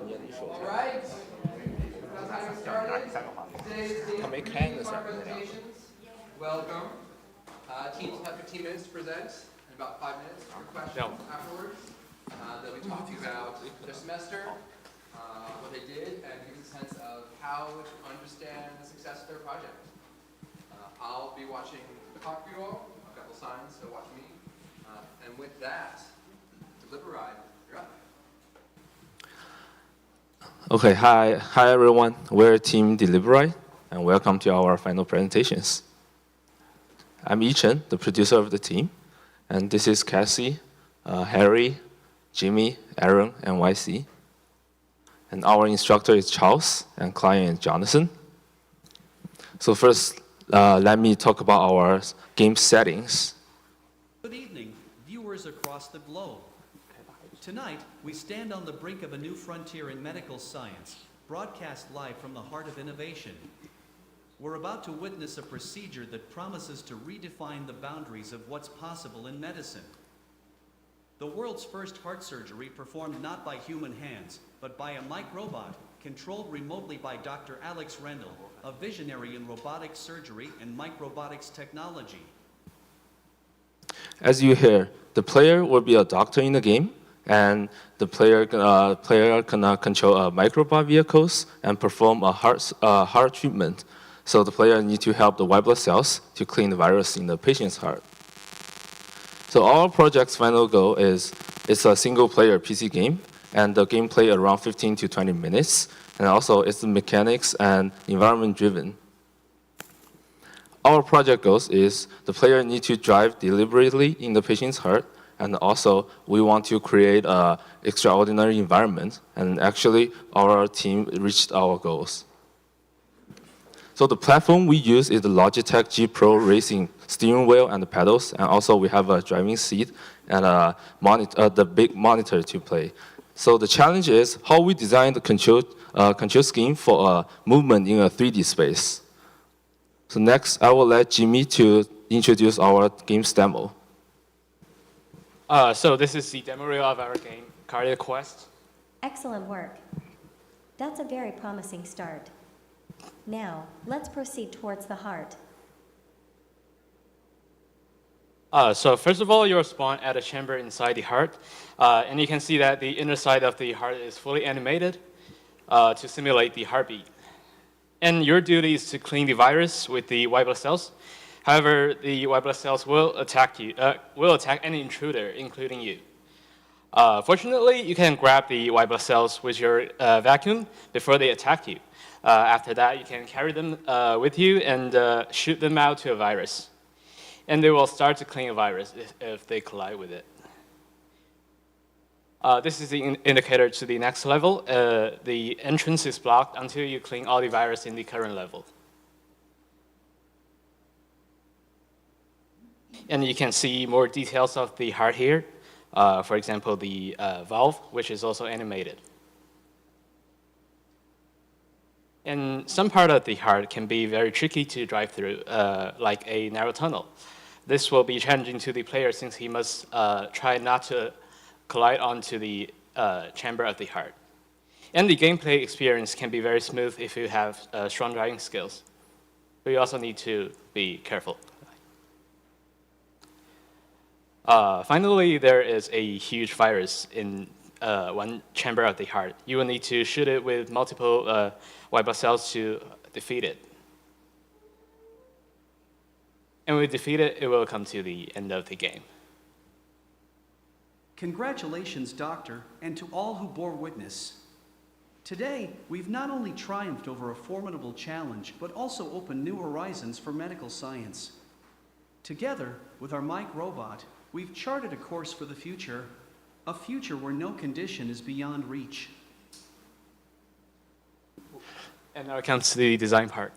All right. Now time to start. Today's theme for presentations. Welcome. Teams have 15 minutes to present and about 5 minutes for questions afterwards. They'll be talking about their semester, what they did, and give us a sense of how to understand the success of their project. I'll be watching the clock for you all. I've got little signs, so watch me. And with that, Deliberide, you're up. Okay, hi everyone. We're Team Deliberide, and welcome to our final presentations. I'm Yichen, the producer of the team, and this is Cassie, Harry, Jimmy, Aaron, and YC. And our instructor is Charles, and client is Jonathan. So first, let me talk about our game settings. Good evening, viewers across the globe. Tonight, we stand on the brink of a new frontier in medical science, broadcast live from the heart of innovation. We're about to witness a procedure that promises to redefine the boundaries of what's possible in medicine. The world's first heart surgery performed not by human hands, but by a microbot controlled remotely by Dr. Alex Rendell, a visionary in robotic surgery and microbotics technology. As you hear, the player will be a doctor in the game, and the player can control microbot vehicles and perform a heart treatment. So the player needs to help the white blood cells to clean the virus in the patient's heart. So our project's final goal is it's a single-player PC game, and the gameplay around 15 to 20 minutes, and also it's mechanics and environment-driven. Our project goals is the player needs to drive deliberately in the patient's heart, and also we want to create an extraordinary environment, and actually our team reached our goals. So the platform we use is the Logitech G Pro Racing steering wheel and the pedals, and also we have a driving seat and the big monitor to play. So the challenge is how we design the control scheme for movement in a 3D space. So next, I will let Jimmy to introduce our game's demo. So this is the demo reel of our game, Cardiac Quest. Excellent work. That's a very promising start. Now, let's proceed towards the heart. So first of all, you'll spawn at a chamber inside the heart. And you can see that the inner side of the heart is fully animated to simulate the heartbeat. And your duty is to clean the virus with the white blood cells. However, the white blood cells will attack any intruder, including you. Fortunately, you can grab the white blood cells with your vacuum before they attack you. After that, you can carry them with you and shoot them out to a virus. And they will start to clean a virus if they collide with it. This is the indicator to the next level. The entrance is blocked until you clean all the virus in the current level. And you can see more details of the heart here. For example, the valve, which is also animated. And some part of the heart can be very tricky to drive through, like a narrow tunnel. This will be challenging to the player since he must try not to collide onto the chamber of the heart. And the gameplay experience can be very smooth if you have strong driving skills. But you also need to be careful. Finally, there is a huge virus in one chamber of the heart. You will need to shoot it with multiple white blood cells to defeat it. And when we defeat it, it will come to the end of the game. Congratulations, Doctor, and to all who bore witness. Today, we've not only triumphed over a formidable challenge, but also opened new horizons for medical science. Together, with our Mike robot, we've charted a course for the future, a future where no condition is beyond reach. And now it comes to the design part.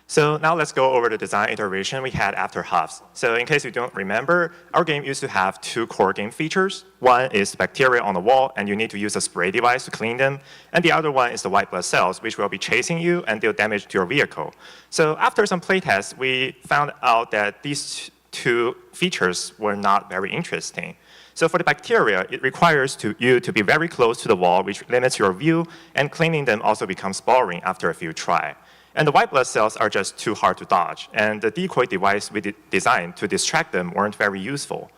So now let's go over the design iteration we had after Huffs. So in case you don't remember, our game used to have two core game features. One is bacteria on the wall, and you need to use a spray device to clean them. And the other one is the white blood cells, which will be chasing you and deal damage to your vehicle. So after some playtests, we found out that these two features were not very interesting. So for the bacteria, it requires you to be very close to the wall, which limits your view, and cleaning them also becomes boring after a few tries. And the white blood cells are just too hard to dodge, and the decoy device we designed to distract them weren't very useful.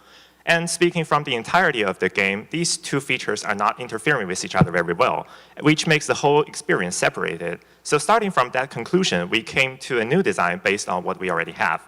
And speaking from the entirety of the game, these two features are not interfering with each other very well, which makes the whole experience separated. So starting from that conclusion, we came to a new design based on what we already have.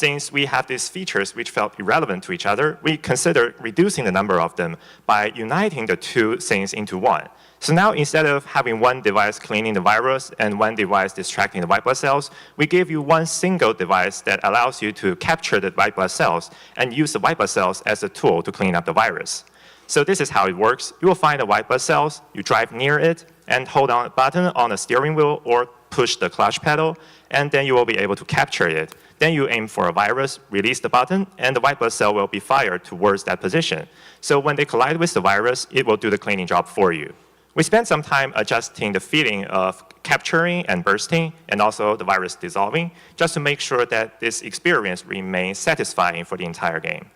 Since we have these features which felt irrelevant to each other, we considered reducing the number of them by uniting the two things into one. So now instead of having one device cleaning the virus and one device distracting the white blood cells, we give you one single device that allows you to capture the white blood cells and use the white blood cells as a tool to clean up the virus. So this is how it works. You will find the white blood cells, you drive near it, and hold on a button on the steering wheel or push the clutch pedal, and then you will be able to capture it. Then you aim for a virus, release the button, and the white blood cell will be fired towards that position. So when they collide with the virus, it will do the cleaning job for you. We spent some time adjusting the feeling of capturing and bursting, and also the virus dissolving, just to make sure that this experience remains satisfying for the entire game.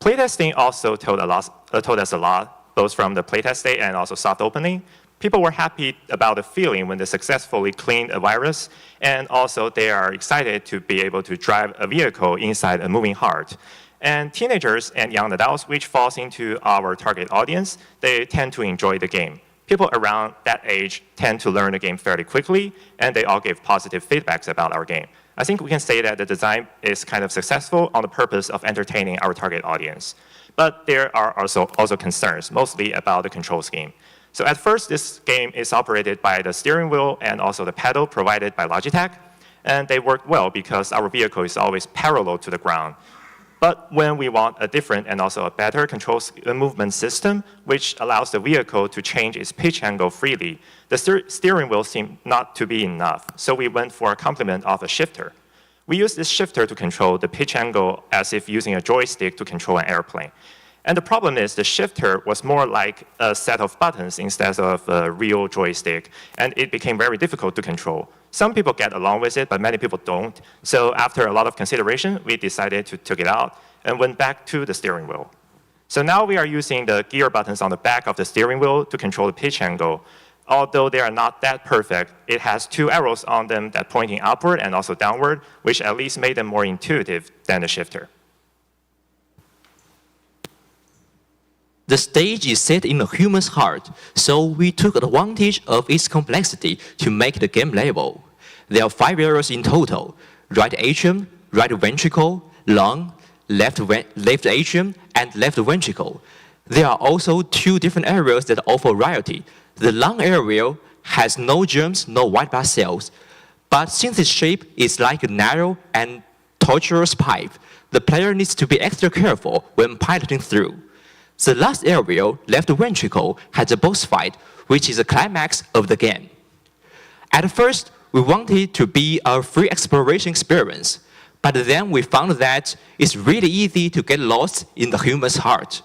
Playtesting also told us a lot, both from the playtest day and also soft opening. People were happy about the feeling when they successfully cleaned a virus, and also they are excited to be able to drive a vehicle inside a moving heart. And teenagers and young adults, which falls into our target audience, they tend to enjoy the game. People around that age tend to learn the game fairly quickly, and they all gave positive feedbacks about our game. I think we can say that the design is kind of successful on the purpose of entertaining our target audience. But there are also concerns, mostly about the control scheme. So at first, this game is operated by the steering wheel and also the pedal provided by Logitech, and they work well because our vehicle is always parallel to the ground. But when we want a different and also a better control movement system, which allows the vehicle to change its pitch angle freely, the steering wheel seemed not to be enough. So we went for a complement of a shifter. We used this shifter to control the pitch angle as if using a joystick to control an airplane. And the problem is the shifter was more like a set of buttons instead of a real joystick, and it became very difficult to control. Some people get along with it, but many people don't. So after a lot of consideration, we decided to take it out and went back to the steering wheel. So now we are using the gear buttons on the back of the steering wheel to control the pitch angle. Although they are not that perfect, it has two arrows on them that pointing upward and also downward, which at least made them more intuitive than the shifter. The stage is set in a human's heart, so we took advantage of its complexity to make the game level. There are 5 areas in total: right atrium, right ventricle, lung, left atrium, and left ventricle. There are also 2 different areas that offer variety. The lung area has no germs, no white blood cells, but since its shape is like a narrow and tortuous pipe, the player needs to be extra careful when piloting through. The last area, left ventricle, has a boss fight, which is the climax of the game. At first, we wanted to be a free exploration experience, but then we found that it's really easy to get lost in the human's heart.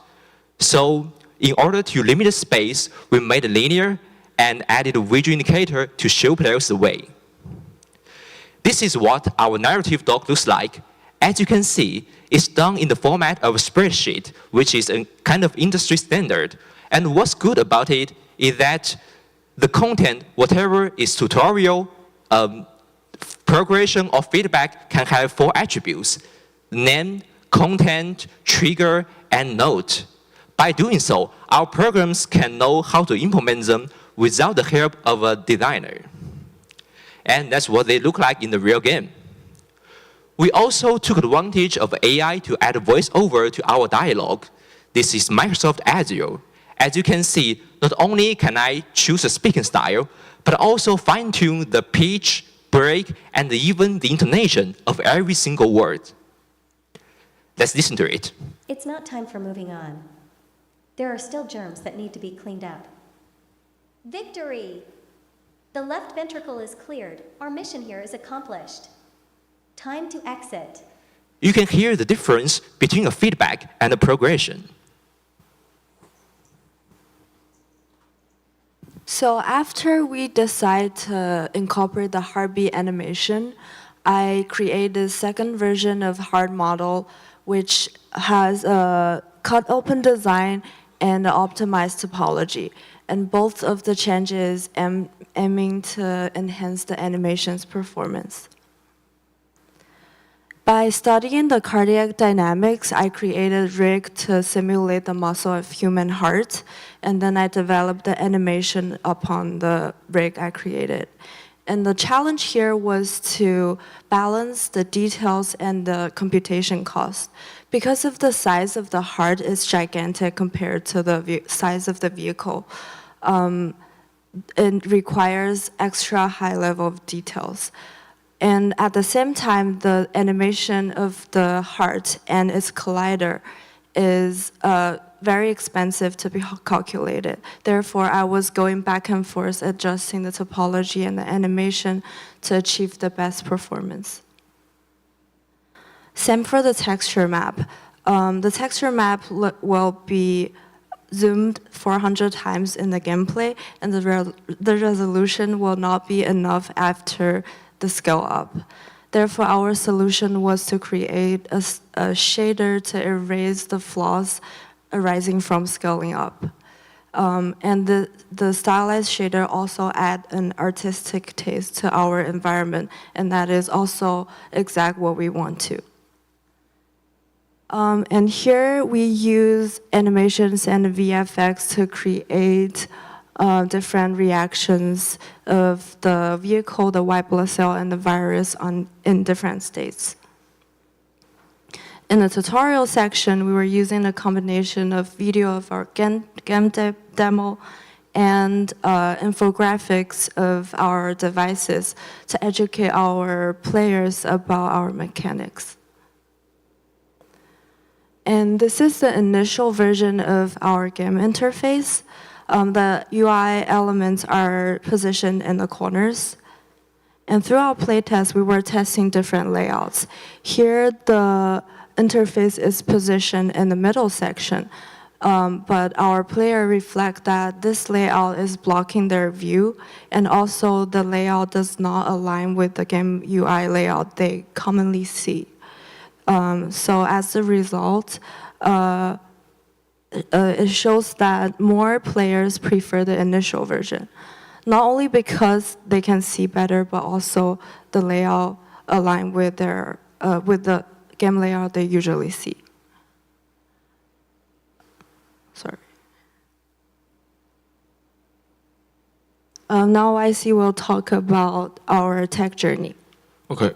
So, in order to limit the space, we made it linear and added a visual indicator to show players the way. This is what our narrative doc looks like. As you can see, it's done in the format of a spreadsheet, which is a kind of industry standard. And what's good about it is that the content, whatever is tutorial, progression, or feedback, can have 4 attributes: name, content, trigger, and note. By doing so, our programs can know how to implement them without the help of a designer. And that's what they look like in the real game. We also took advantage of AI to add voiceover to our dialogue. This is Microsoft Azure. As you can see, not only can I choose a speaking style, but also fine-tune the pitch, break, and even the intonation of every single word. Let's listen to it. It's not time for moving on. There are still germs that need to be cleaned up. Victory! The left ventricle is cleared. Our mission here is accomplished. Time to exit. You can hear the difference between a feedback and a progression. So after we decide to incorporate the heartbeat animation, I created a second version of heart model, which has a cut open design and optimized topology. And both of the changes aiming to enhance the animation's performance. By studying the cardiac dynamics, I created rig to simulate the muscle of human heart, and then I developed the animation upon the rig I created. And the challenge here was to balance the details and the computation cost. Because of the size of the heart is gigantic compared to the size of the vehicle, it requires extra high level of details. And at the same time, the animation of the heart and its collider is very expensive to be calculated. Therefore, I was going back and forth adjusting the topology and the animation to achieve the best performance. Same for the texture map. The texture map will be zoomed 400 times in the gameplay, and the resolution will not be enough after the scale up. Therefore, our solution was to create a shader to erase the flaws arising from scaling up. And the stylized shader also add an artistic taste to our environment, and that is also exactly what we want to. And here we use animations and VFX to create different reactions of the vehicle, the white blood cell, and the virus in different states. In the tutorial section, we were using a combination of video of our game demo and infographics of our devices to educate our players about our mechanics. And this is the initial version of our game interface. The UI elements are positioned in the corners. And through our playtest, we were testing different layouts. Here, the interface is positioned in the middle section, but our player reflect that this layout is blocking their view, and also the layout does not align with the game UI layout they commonly see. So as a result, it shows that more players prefer the initial version, not only because they can see better, but also the layout align with their with the game layout they usually see. Sorry. Now IC will talk about our tech journey. Okay.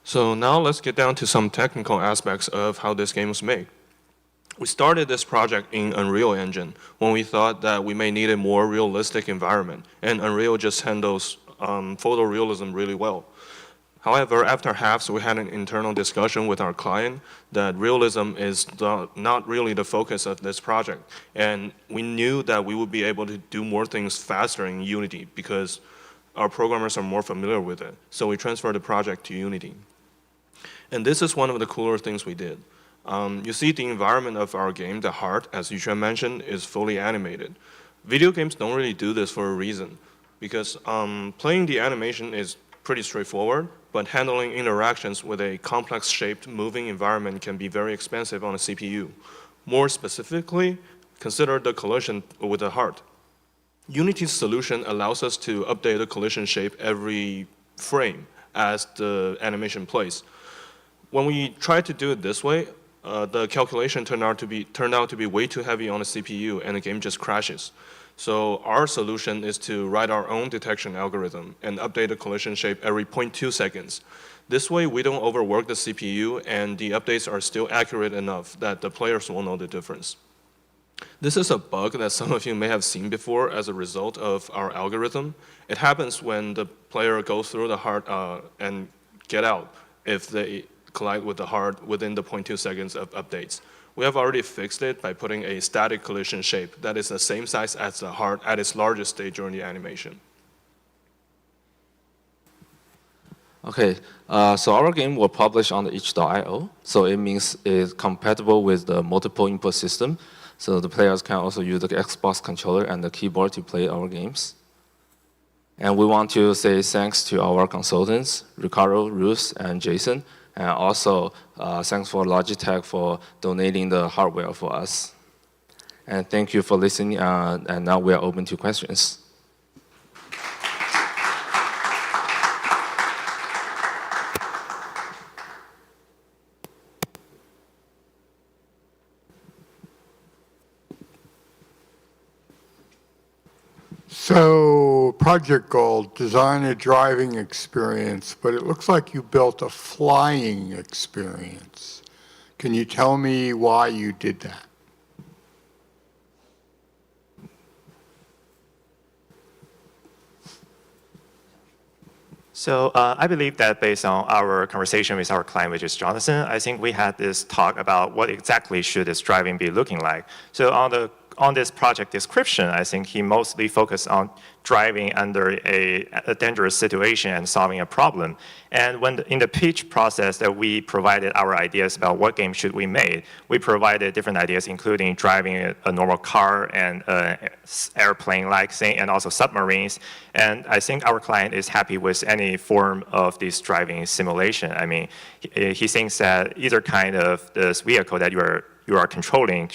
So now let's get down to some technical aspects of how this game was made. We started this project in Unreal Engine when we thought that we may need a more realistic environment, and Unreal just handles photorealism really well. However, after halves, we had an internal discussion with our client that realism is not really the focus of this project, and we knew that we would be able to do more things faster in Unity because our programmers are more familiar with it. So we transferred the project to Unity. And this is one of the cooler things we did. You see the environment of our game, the heart, as Yuxuan mentioned, is fully animated. Video games don't really do this for a reason, because playing the animation is pretty straightforward, but handling interactions with a complex shaped moving environment can be very expensive on a CPU. More specifically, consider the collision with the heart. Unity's solution allows us to update the collision shape every frame as the animation plays. When we tried to do it this way, the calculation turned out to be way too heavy on the CPU, and the game just crashes. So our solution is to write our own detection algorithm and update the collision shape every 0.2 seconds. This way, we don't overwork the CPU, and the updates are still accurate enough that the players will know the difference. This is a bug that some of you may have seen before as a result of our algorithm. It happens when the player goes through the heart and get out if they collide with the heart within the 0.2 seconds of updates. We have already fixed it by putting a static collision shape that is the same size as the heart at its largest stage during the animation. Okay, so our game will publish on the itch.io, so it means it's compatible with the multiple input system, so the players can also use the Xbox controller and the keyboard to play our games. And we want to say thanks to our consultants, Ricardo, Ruth, and Jason, And also, thanks for Logitech for donating the hardware for us. And thank you for listening, and now we are open to questions. So, project goal, design a driving experience, but it looks like you built a flying experience. Can you tell me why you did that? So I believe that based on our conversation with our client, which is Jonathan, I think we had this talk about what exactly should this driving be looking like. So on this project description, I think he mostly focused on driving under a dangerous situation and solving a problem. And when in the pitch process that we provided our ideas about what game should we make, we provided different ideas, including driving a normal car and airplane-like thing, and also submarines. And I think our client is happy with any form of this driving simulation. I mean, he thinks that either kind of this vehicle that you are controlling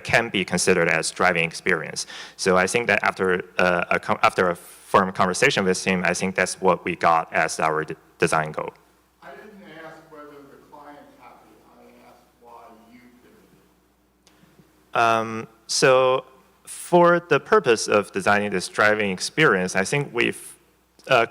can be considered as driving experience. So I think that after a firm conversation with him, I think that's what we got as our design goal. I didn't ask whether the client's happy. I asked why you did it. So for the purpose of designing this driving experience, I think we've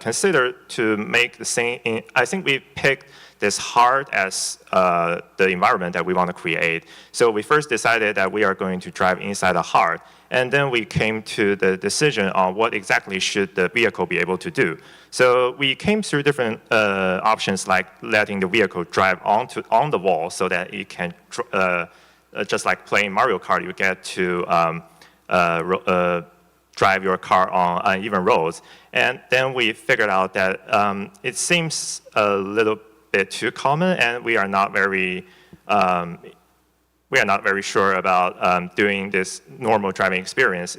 considered to make the same. I think we picked this hard as the environment that we want to create. So we first decided that we are going to drive inside the heart, and then we came to the decision on what exactly should the vehicle be able to do. So we came through different options, like letting the vehicle drive on the wall so that it can, just like playing Mario Kart, you get to drive your car on uneven roads. And then we figured out that it seems a little bit too common, and we are not very sure about doing this normal driving experience,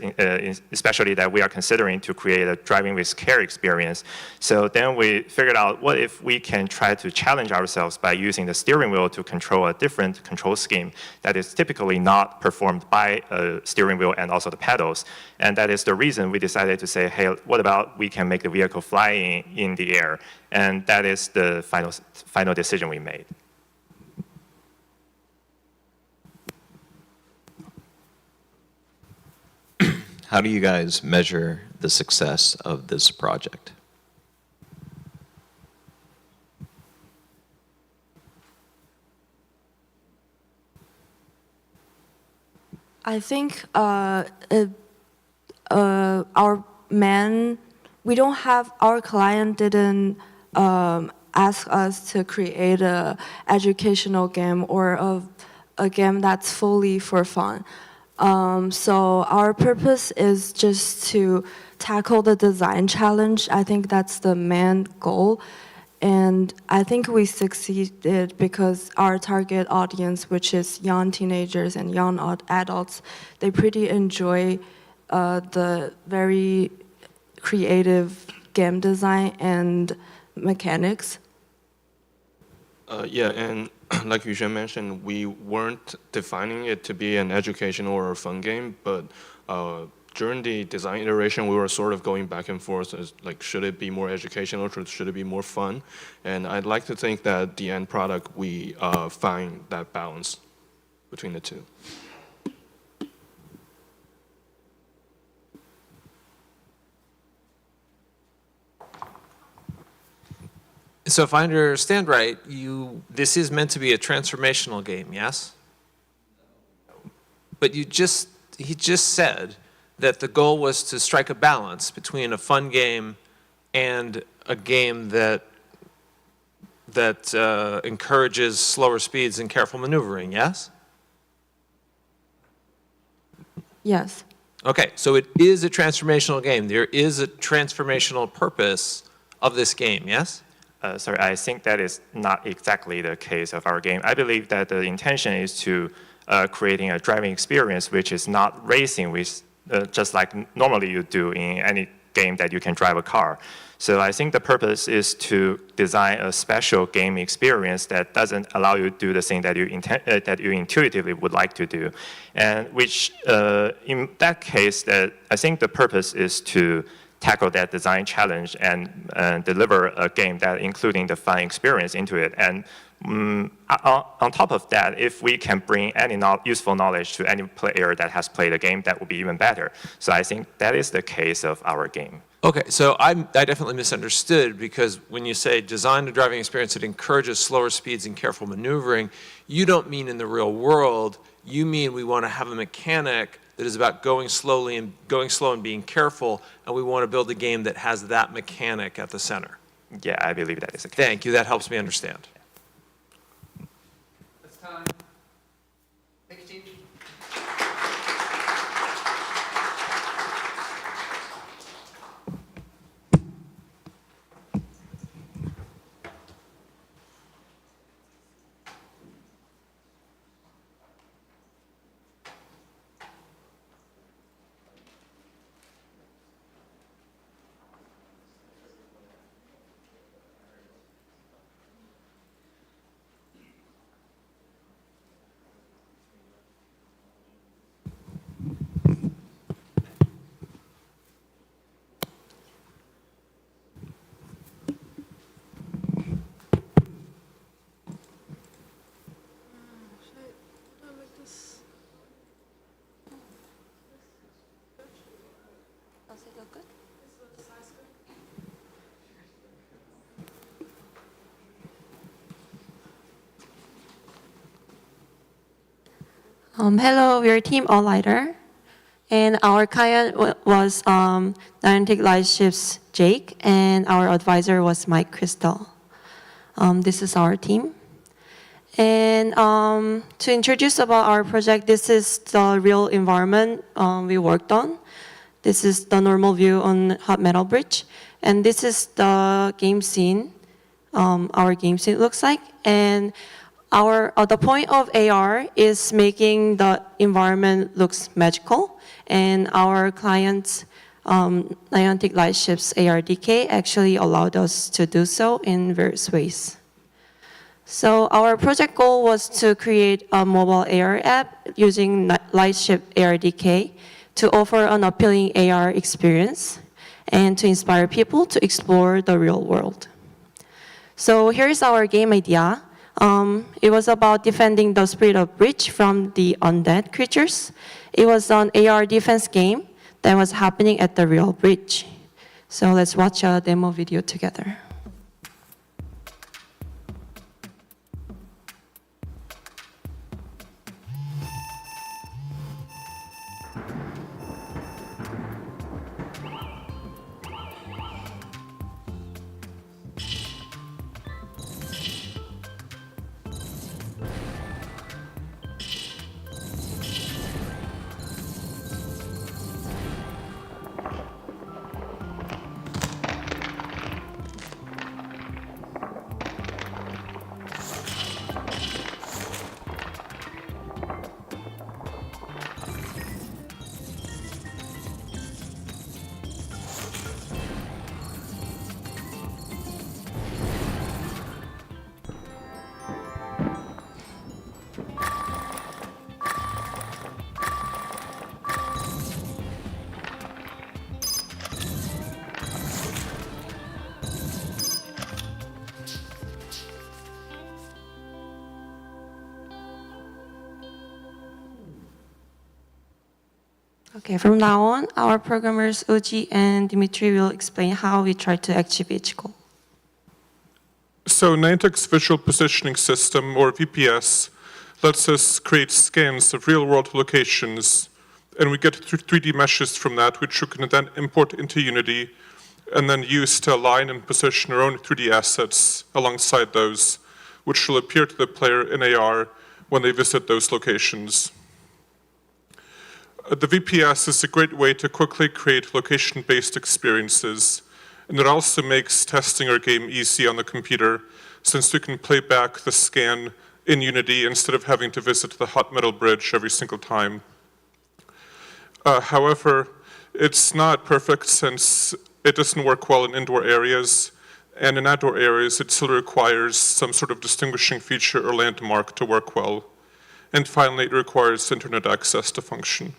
especially that we are considering to create a driving with care experience. So then we figured out, what if we can try to challenge ourselves by using the steering wheel to control a different control scheme that is typically not performed by a steering wheel and also the pedals. And that is the reason we decided to say, hey, what about we can make the vehicle flying in the air? And that is the final decision we made. How do you guys measure the success of this project? I think our client didn't ask us to create a educational game or a game that's fully for fun. So our purpose is just to tackle the design challenge. I think that's the main goal. And I think we succeeded because our target audience, which is young teenagers and young adults, they pretty enjoy the very creative game design and mechanics. Yeah, and like Yuxuan mentioned, we weren't defining it to be an educational or a fun game, but during the design iteration, we were sort of going back and forth as, like, should it be more educational or should it be more fun? And I'd like to think that the end product, we find that balance between the two. So if I understand right, this is meant to be a transformational game, yes? But he just said that the goal was to strike a balance between a fun game and a game that encourages slower speeds and careful maneuvering, yes? Yes. Okay, so it is a transformational game. There is a transformational purpose of this game, yes? Sorry, I think that is not exactly the case of our game. I believe that the intention is to creating a driving experience which is not racing with just like normally you do in any game that you can drive a car. So I think the purpose is to design a special game experience that doesn't allow you to do the thing that you intuitively would like to do, and which in that case, I think the purpose is to tackle that design challenge and deliver a game that including the fun experience into it. And on top of that, if we can bring any useful knowledge to any player that has played a game, that would be even better. So I think that is the case of our game. Okay, so I definitely misunderstood, because when you say design a driving experience that encourages slower speeds and careful maneuvering, you don't mean in the real world. You mean we want to have a mechanic that is about going slow and being careful, and we want to build a game that has that mechanic at the center. Yeah, I believe that is the case. Thank you. That helps me understand. It's time. Thank you, team. Hello, we're Team All-Lighter, and our client was Niantic Lightship's Jake, and our advisor was Mike Crystal. This is our team. And to introduce about our project, this is the real environment we worked on. This is the normal view on Hot Metal Bridge, and this is the game scene, our game scene looks like. And the point of AR is making the environment looks magical, and our client's Niantic Lightship's ARDK actually allowed us to do so in various ways. So our project goal was to create a mobile AR app using Lightship ARDK to offer an appealing AR experience and to inspire people to explore the real world. So here's our game idea. It was about defending the Spirit of Bridge from the undead creatures. It was an AR defense game that was happening at the real bridge. So let's watch a demo video together. Okay, from now on, our programmers Uji and Dimitri will explain how we try to achieve each goal. So Niantic's Visual Positioning System, or VPS, lets us create scans of real-world locations, and we get 3D meshes from that, which we can then import into Unity, and then use to align and position our own 3D assets alongside those, which will appear to the player in AR when they visit those locations. The VPS is a great way to quickly create location-based experiences, and it also makes testing our game easy on the computer, since we can play back the scan in Unity instead of having to visit the Hot Metal Bridge every single time. However, It's not perfect since it doesn't work well in indoor areas, and in outdoor areas it still requires some sort of distinguishing feature or landmark to work well. And finally, it requires internet access to function.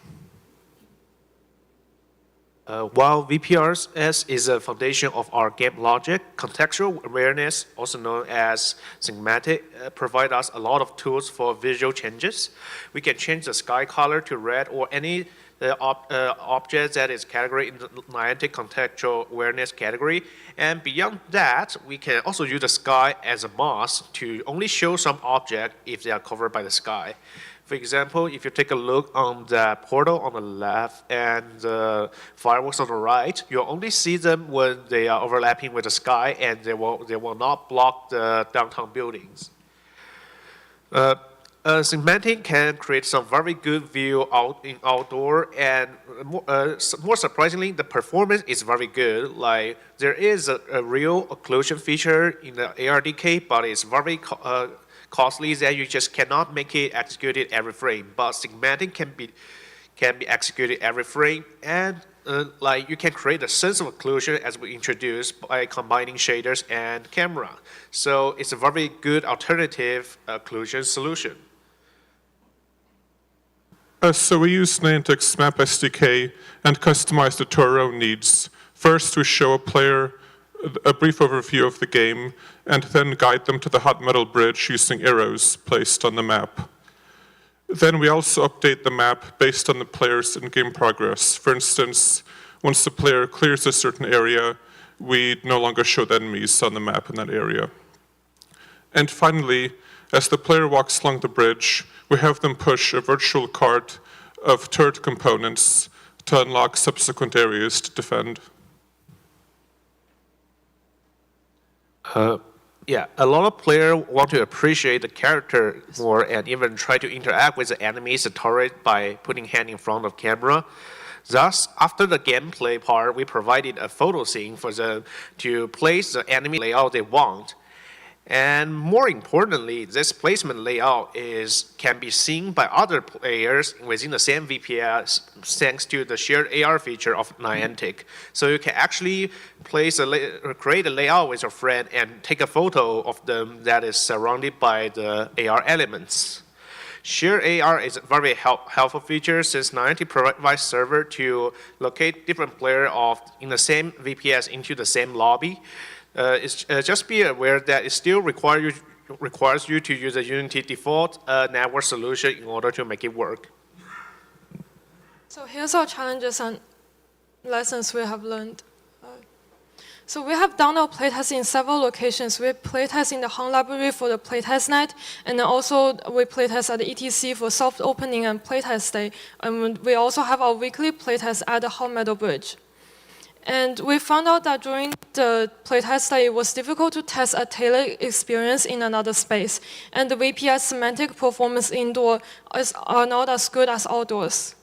While VPRS is a foundation of our game logic, contextual awareness, also known as semantic, provide us a lot of tools for visual changes. We can change the sky color to red or any object that is categorized in the Niantic contextual awareness category. And beyond that, we can also use the sky as a mask to only show some object if they are covered by the sky. For example, if you take a look on the portal on the left and the fireworks on the right, you'll only see them when they are overlapping with the sky, and they will not block the downtown buildings. Semantic can create some very good view in outdoor, and more surprisingly, the performance is very good. Like, there is a real occlusion feature in the ARDK, but it's very costly that you just cannot make it executed every frame. But semantic can be executed every frame, and like, you can create a sense of occlusion as we introduced by combining shaders and camera. So it's a very good alternative occlusion solution. So we use Niantic's Map SDK and customized it to our own needs. First, we show a player a brief overview of the game, and then guide them to the hot metal bridge using arrows placed on the map. Then we also update the map based on the player's in-game progress. For instance, once the player clears a certain area, we no longer show the enemies on the map in that area. And finally, as the player walks along the bridge, we have them push a virtual cart of turret components to unlock subsequent areas to defend. Yeah, a lot of players want to appreciate the character more and even try to interact with the enemies, the turret, by putting hand in front of camera. Thus, after the gameplay part, we provided a photo scene for them to place the enemy layout they want. And more importantly, this placement layout can be seen by other players within the same VPS thanks to the shared AR feature of Niantic. So you can actually create a layout with your friend and take a photo of them that is surrounded by the AR elements. Shared AR is a very helpful feature since Niantic provides server to locate different players in the same VPS into the same lobby. Just be aware that it still requires you to use a Unity default network solution in order to make it work. So here's our challenges and lessons we have learned. So we have done our playtest in several locations. We playtest in the Hong Library for the playtest night, and then also we playtest at the ETC for soft opening and playtest day. And we also have our weekly playtest at the Hot Meadow Bridge. And we found out that during the playtest day, it was difficult to test a tailored experience in another space. And the VPS semantic performance indoor are not as good as outdoors.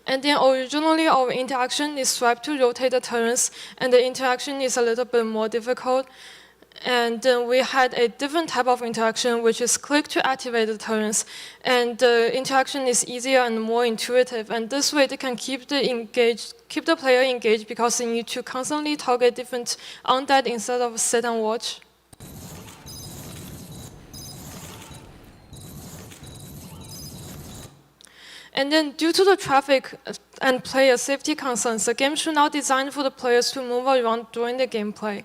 And then originally, our interaction is swipe to rotate the turrets, and the interaction is a little bit more difficult. And then we had a different type of interaction, which is click to activate the turrets. And the interaction is easier and more intuitive. And this way, they can keep the player engaged because they need to constantly target different undead instead of sit and watch. And then due to the traffic and player safety concerns, the game should not designed for the players to move around during the gameplay.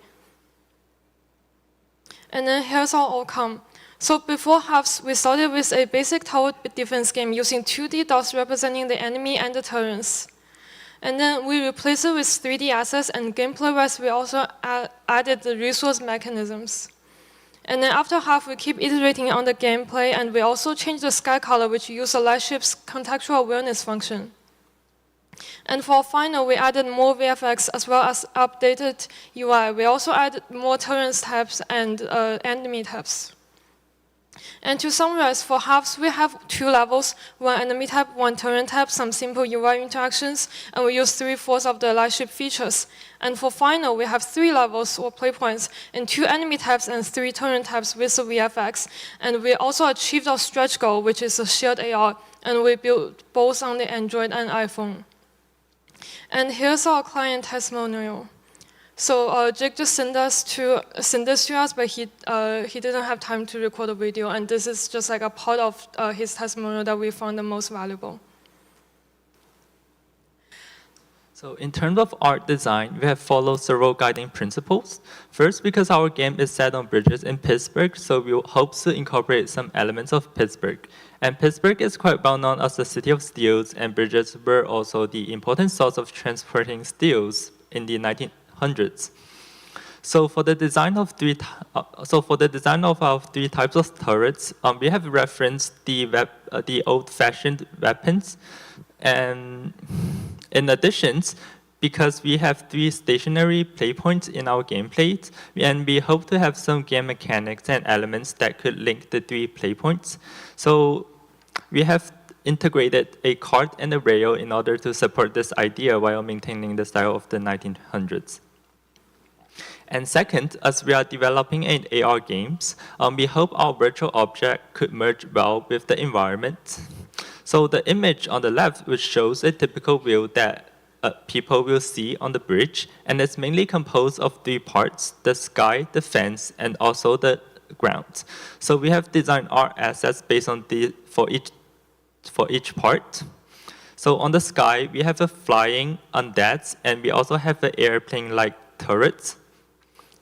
And then here's our outcome. So before halves, we started with a basic tower defense game using 2D dots representing the enemy and the turrets. And then we replaced it with 3D assets, and gameplay-wise, we also added the resource mechanisms. And then after half, we keep iterating on the gameplay, and we also changed the sky color, which used the Lightship's contextual awareness function. And for final, we added more VFX as well as updated UI. We also added more turrets tabs and enemy tabs. And to summarize, for halves, we have 2 levels, 1 enemy tab, 1 turret tab, some simple UI interactions, and we use 3/4 of the Lightship features. And for final, we have 3 levels or play points, and 2 enemy tabs and 3 turret tabs with the VFX. And we also achieved our stretch goal, which is a shared AR, and we built both on the Android and iPhone. And here's our client testimonial. So Jake just sent this to us, but he didn't have time to record a video, and this is just like a part of his testimonial that we found the most valuable. So in terms of art design, we have followed several guiding principles. First, because our game is set on bridges in Pittsburgh, so we hope to incorporate some elements of Pittsburgh. And Pittsburgh is quite well known as the city of steels, and bridges were also the important source of transporting steels in the 1900s. So for the design of our three types of turrets, we have referenced the old-fashioned weapons, and in addition, because we have 3 stationary play points in our gameplay, and we hope to have some game mechanics and elements that could link the 3 play points. So we have integrated a cart and a rail in order to support this idea while maintaining the style of the 1900s. And second, as we are developing an AR games, we hope our virtual object could merge well with the environment. So the image on the left, which shows a typical view that people will see on the bridge, and it's mainly composed of 3 parts: the sky, the fence, and also the ground. So we have designed our assets based on for each part. So on the sky, we have a flying undeads, and we also have an airplane-like turret.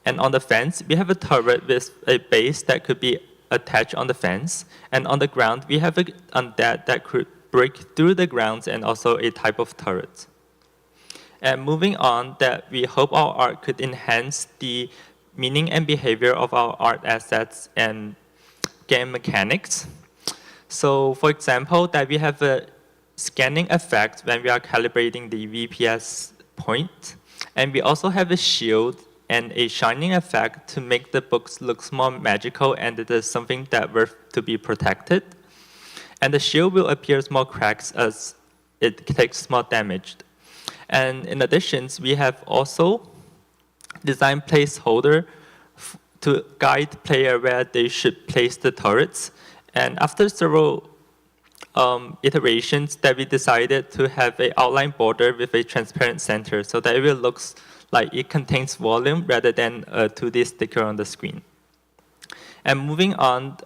And on the fence, we have a turret with a base that could be attached on the fence. And on the ground, we have an undead that could break through the ground and also a type of turret. And moving on, that we hope our art could enhance the meaning and behavior of our art assets and game mechanics. So for example, that we have a scanning effect when we are calibrating the VPS point. And we also have a shield and a shining effect to make the books look more magical, and it is something that worth to be protected. And the shield will appear more cracks as it takes more damage. And in addition, we have also designed placeholder to guide player where they should place the turrets. And after several iterations, that we decided to have an outline border with a transparent center so that it will look like it contains volume rather than a 2D sticker on the screen. And moving on,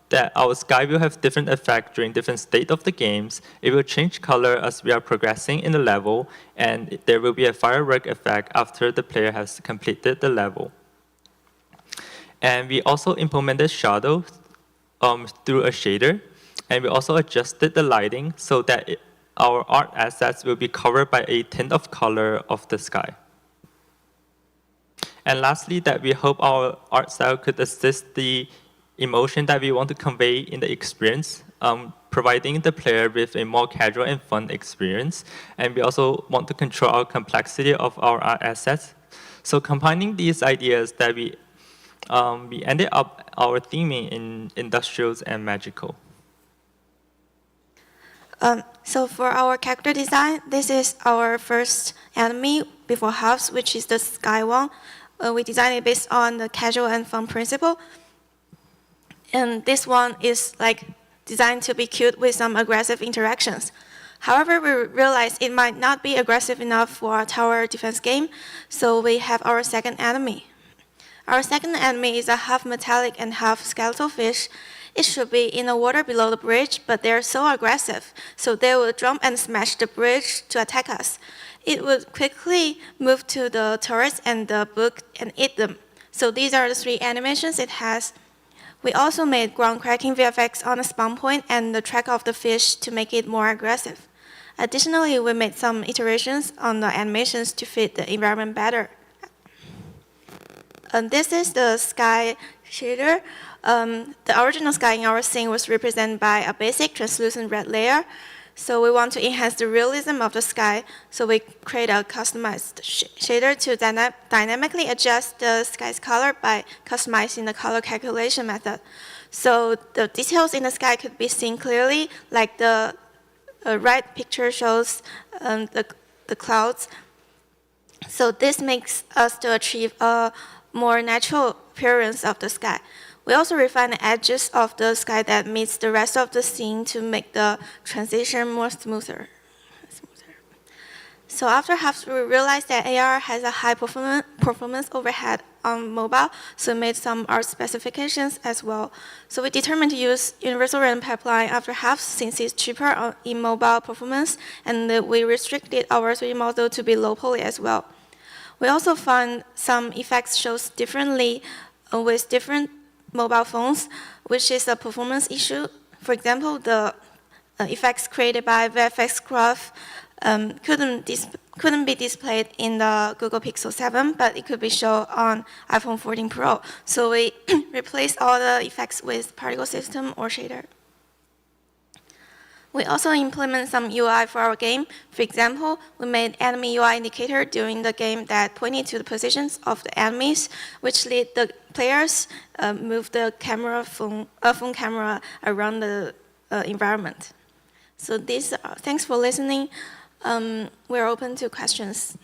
that our sky will have different effects during different states of the games. It will change color as we are progressing in the level, and there will be a firework effect after the player has completed the level. And we also implemented shadows through a shader, and we also adjusted the lighting so that our art assets will be covered by a tint of color of the sky. And lastly, that we hope our art style could assist the emotion that we want to convey in the experience, providing the player with a more casual and fun experience. And we also want to control our complexity of our art assets. So combining these ideas, that we ended up our theming in industrials and magical. So for our character design, this is our first enemy before halves, which is the sky one. We designed it based on the casual and fun principle. And this one is like designed to be cute with some aggressive interactions. However, we realized it might not be aggressive enough for a tower defense game, so we have our second enemy. Our second enemy is a half metallic and half skeletal fish. It should be in the water below the bridge, but they're so aggressive, so they will jump and smash the bridge to attack us. It would quickly move to the turrets and the book and eat them. So these are the 3 animations it has. We also made ground cracking VFX on the spawn point and the track of the fish to make it more aggressive. Additionally, we made some iterations on the animations to fit the environment better. And this is the sky shader. The original sky in our scene was represented by a basic translucent red layer. So we want to enhance the realism of the sky, so we create a customized shader to dynamically adjust the sky's color by customizing the color calculation method. So the details in the sky could be seen clearly, like the right picture shows the clouds. So this makes us to achieve a more natural appearance of the sky. We also refine the edges of the sky that meets the rest of the scene to make the transition more smoother. So after HAPS, we realized that AR has a high performance overhead on mobile, so we made some art specifications as well. So we determined to use universal random pipeline after HAPS since it's cheaper in mobile performance, and we restricted our 3D model to be low poly as well. We also found some effects shows differently with different mobile phones, which is a performance issue. For example, the effects created by VFX graph couldn't be displayed in the Google Pixel 7, but it could be shown on iPhone 14 Pro. So we replaced all the effects with particle system or shader. We also implement some UI for our game. For example, we made enemy UI indicator during the game that pointed to the positions of the enemies, which let the players move the phone camera around the environment. So thanks for listening. We're open to questions.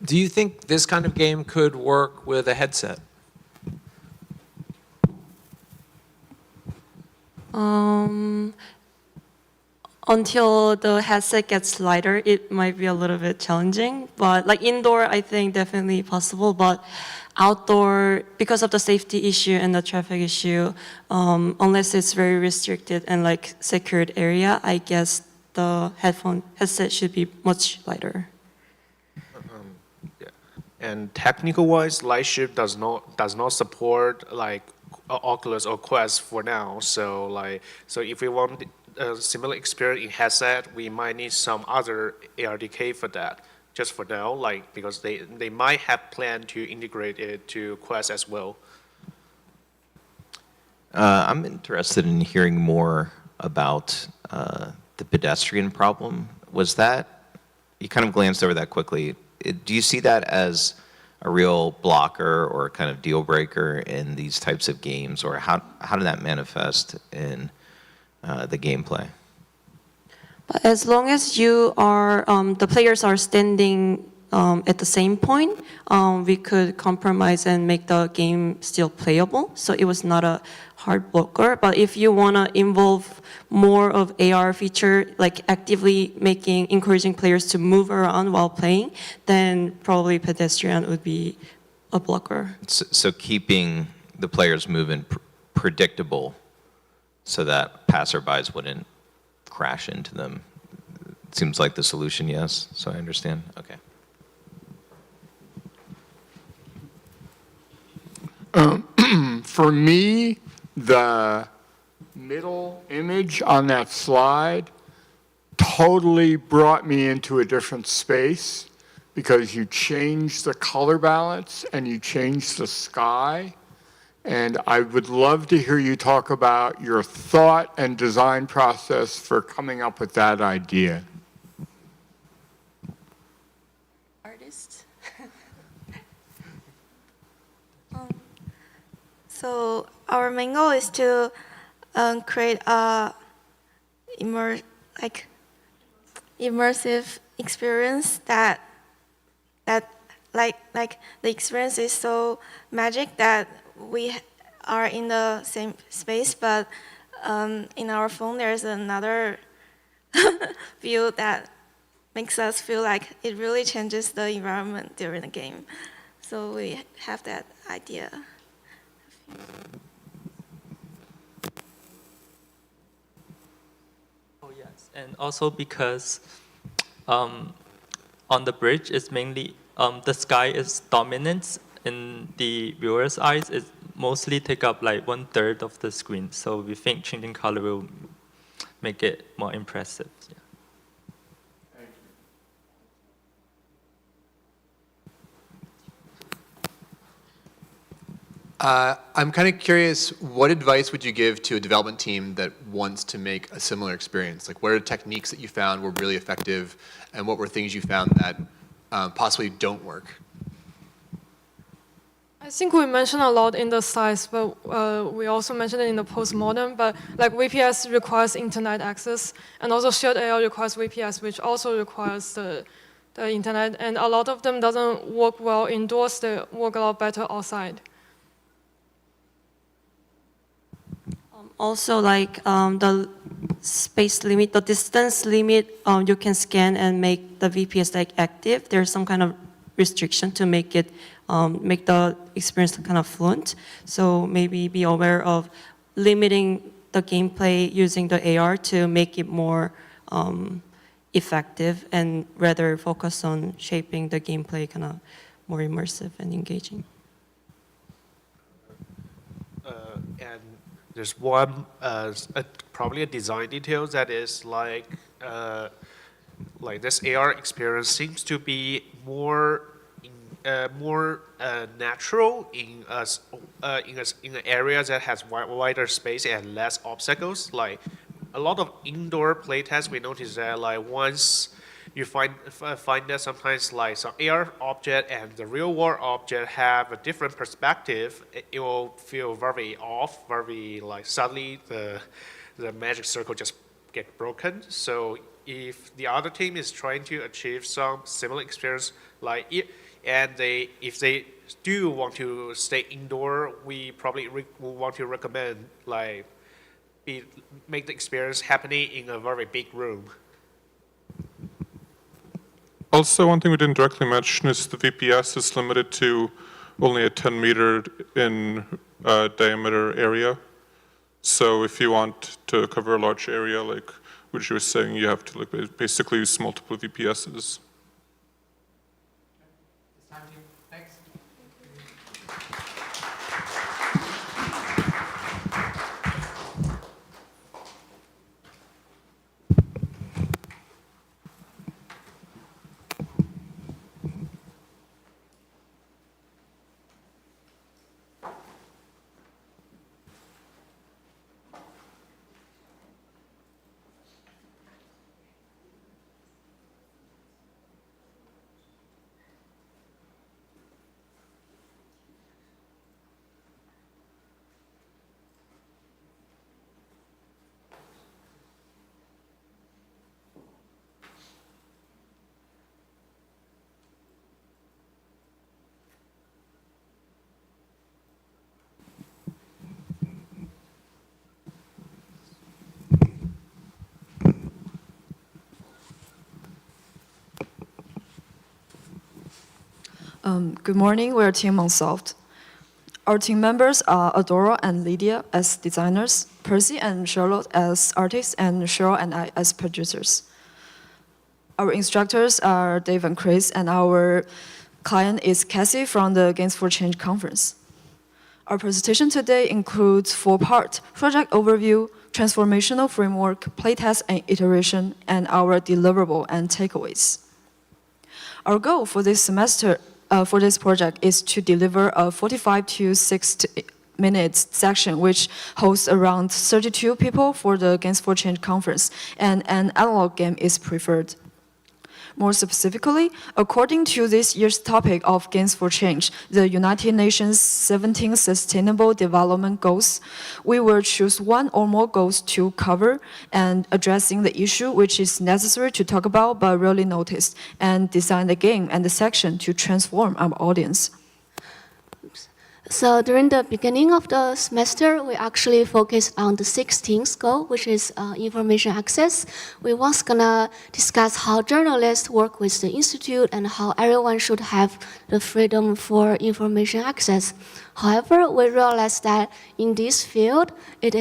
Do you think this kind of game could work with a headset? Until the headset gets lighter, it might be a little bit challenging. But like indoor, I think definitely possible. But outdoor, because of the safety issue and the traffic issue, unless it's very restricted and like secured area, I guess the headset should be much lighter. And technical-wise, Lightship does not support like Oculus or Quest for now. So if we want a similar experience in headset, we might need some other ARDK for that. Just for now, because they might have planned to integrate it to Quest as well. I'm interested in hearing more about the pedestrian problem. Was that, you kind of glanced over that quickly. Do you see that as a real blocker or kind of deal breaker in these types of games, or how did that manifest in the gameplay? But as long as you are, the players are standing at the same point, we could compromise and make the game still playable. So it was not a hard blocker. But if you want to involve more of AR feature, like actively encouraging players to move around while playing, then probably pedestrian would be a blocker. So keeping the players moving predictable so that passerbys wouldn't crash into them. It seems like the solution, yes. So I understand. Okay. For me, the middle image on that slide totally brought me into a different space because you changed the color balance and you changed the sky. And I would love to hear you talk about your thought and design process for coming up with that idea. Artist. So our main goal is to create a immersive experience that like the experience is so magic that we are in the same space, but in our phone there's another view that makes us feel like it really changes the environment during the game. So we have that idea. Oh yes, and also because on the bridge it's mainly the sky is dominant in the viewer's eyes. It mostly take up like 1/3 of the screen. So we think changing color will make it more impressive. Yeah. I'm kind of curious, what advice would you give to a development team that wants to make a similar experience? Like, what are techniques that you found were really effective, and what were things you found that possibly don't work? I think we mentioned a lot in the slides, but we also mentioned it in the postmodern. But like VPS requires internet access, and also shared AR requires VPS, which also requires the the internet, and a lot of them doesn't work well indoors, they work a lot better outside. Also, like the space limit, the distance limit, you can scan and make the VPS like active. There's some kind of restriction to make it, make the experience kind of fluent. So maybe be aware of limiting the gameplay using the AR to make it more effective, and rather focus on shaping the gameplay kind of more immersive and engaging. And there's one, probably a design detail that is like this AR experience seems to be more natural in an area that has wider space and less obstacles. Like a lot of indoor playtests, we notice that like once you find that sometimes like some AR object and the real world object have a different perspective, it will feel very off, very like suddenly the magic circle just get broken. So if the other team is trying to achieve some similar experience, like if they do want to stay indoor, we probably will want to recommend like make the experience happening in a very big room. Also, one thing we didn't directly mention is the VPS is limited to only a 10-meter in diameter area. So if you want to cover a large area, like which you were saying, you have to like basically use multiple VPSs. Thanks. Good morning, we're Team Unsolved. Our team members are Adora and Lydia as designers, Percy and Charlotte as artists, and Cheryl and I as producers. Our instructors are Dave and Chris, and our client is Cassie from the Games for Change conference. Our presentation today includes 4 parts: project overview, transformational framework, playtest and iteration, and our deliverable and takeaways. Our goal for this semester, for this project, is to deliver a 45 to 60 minutes section which hosts around 32 people for the Games for Change conference, and an analog game is preferred. More specifically, according to this year's topic of Games for Change, the United Nations 17 Sustainable Development Goals, we will choose 1 or more goals to cover and addressing the issue which is necessary to talk about but rarely noticed, and design the game and the section to transform our audience. So during the beginning of the semester, we actually focused on the 16th goal, which is information access. We was gonna discuss how journalists work with the institute and how everyone should have the freedom for information access. However, we realized that in this field, it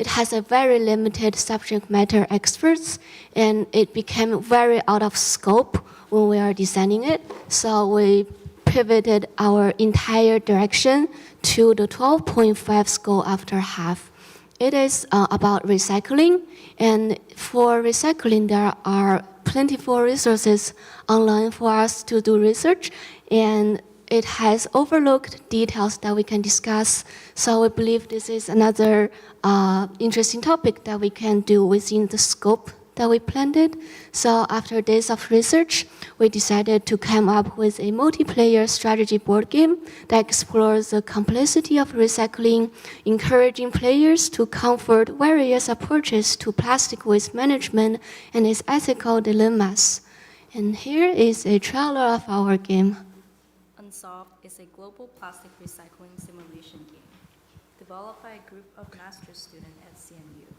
has a very limited subject matter experts, and it became very out of scope when we are designing it. So we pivoted our entire direction to the 12.5 goal after half. It is about recycling, and for recycling there are plentiful resources online for us to do research, and it has overlooked details that we can discuss. So we believe this is another interesting topic that we can do within the scope that we planned it. So after days of research, we decided to come up with a multiplayer strategy board game that explores the complexity of recycling, encouraging players to comfort various approaches to plastic waste management and its ethical dilemmas. And here is a trailer of our game. Unsolved is a global plastic recycling simulation game developed by a group of master's students at CMU.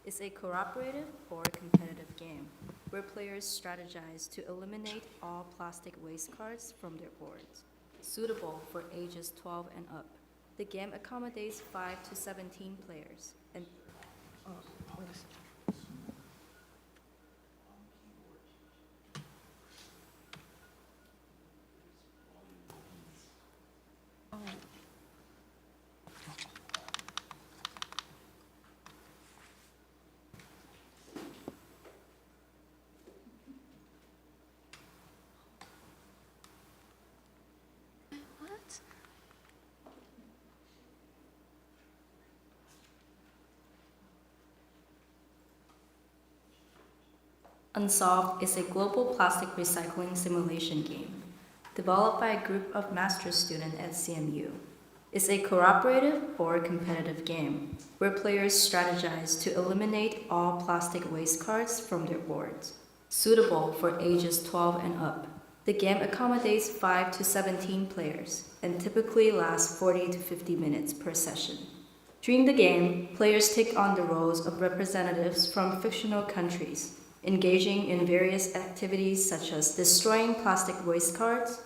It's a cooperative or competitive game where players strategize to eliminate all plastic waste cards from their boards, suitable for ages 12 and up. The game accommodates 5 to 17 players and Unsolved is a global plastic recycling simulation game developed by a group of master's students at CMU. It's a cooperative or competitive game where players strategize to eliminate all plastic waste cards from their boards, suitable for ages 12 and up. The game accommodates 5 to 17 players and typically lasts 40 to 50 minutes per session. During the game, players take on the roles of representatives from fictional countries, engaging in various activities such as destroying plastic waste cards,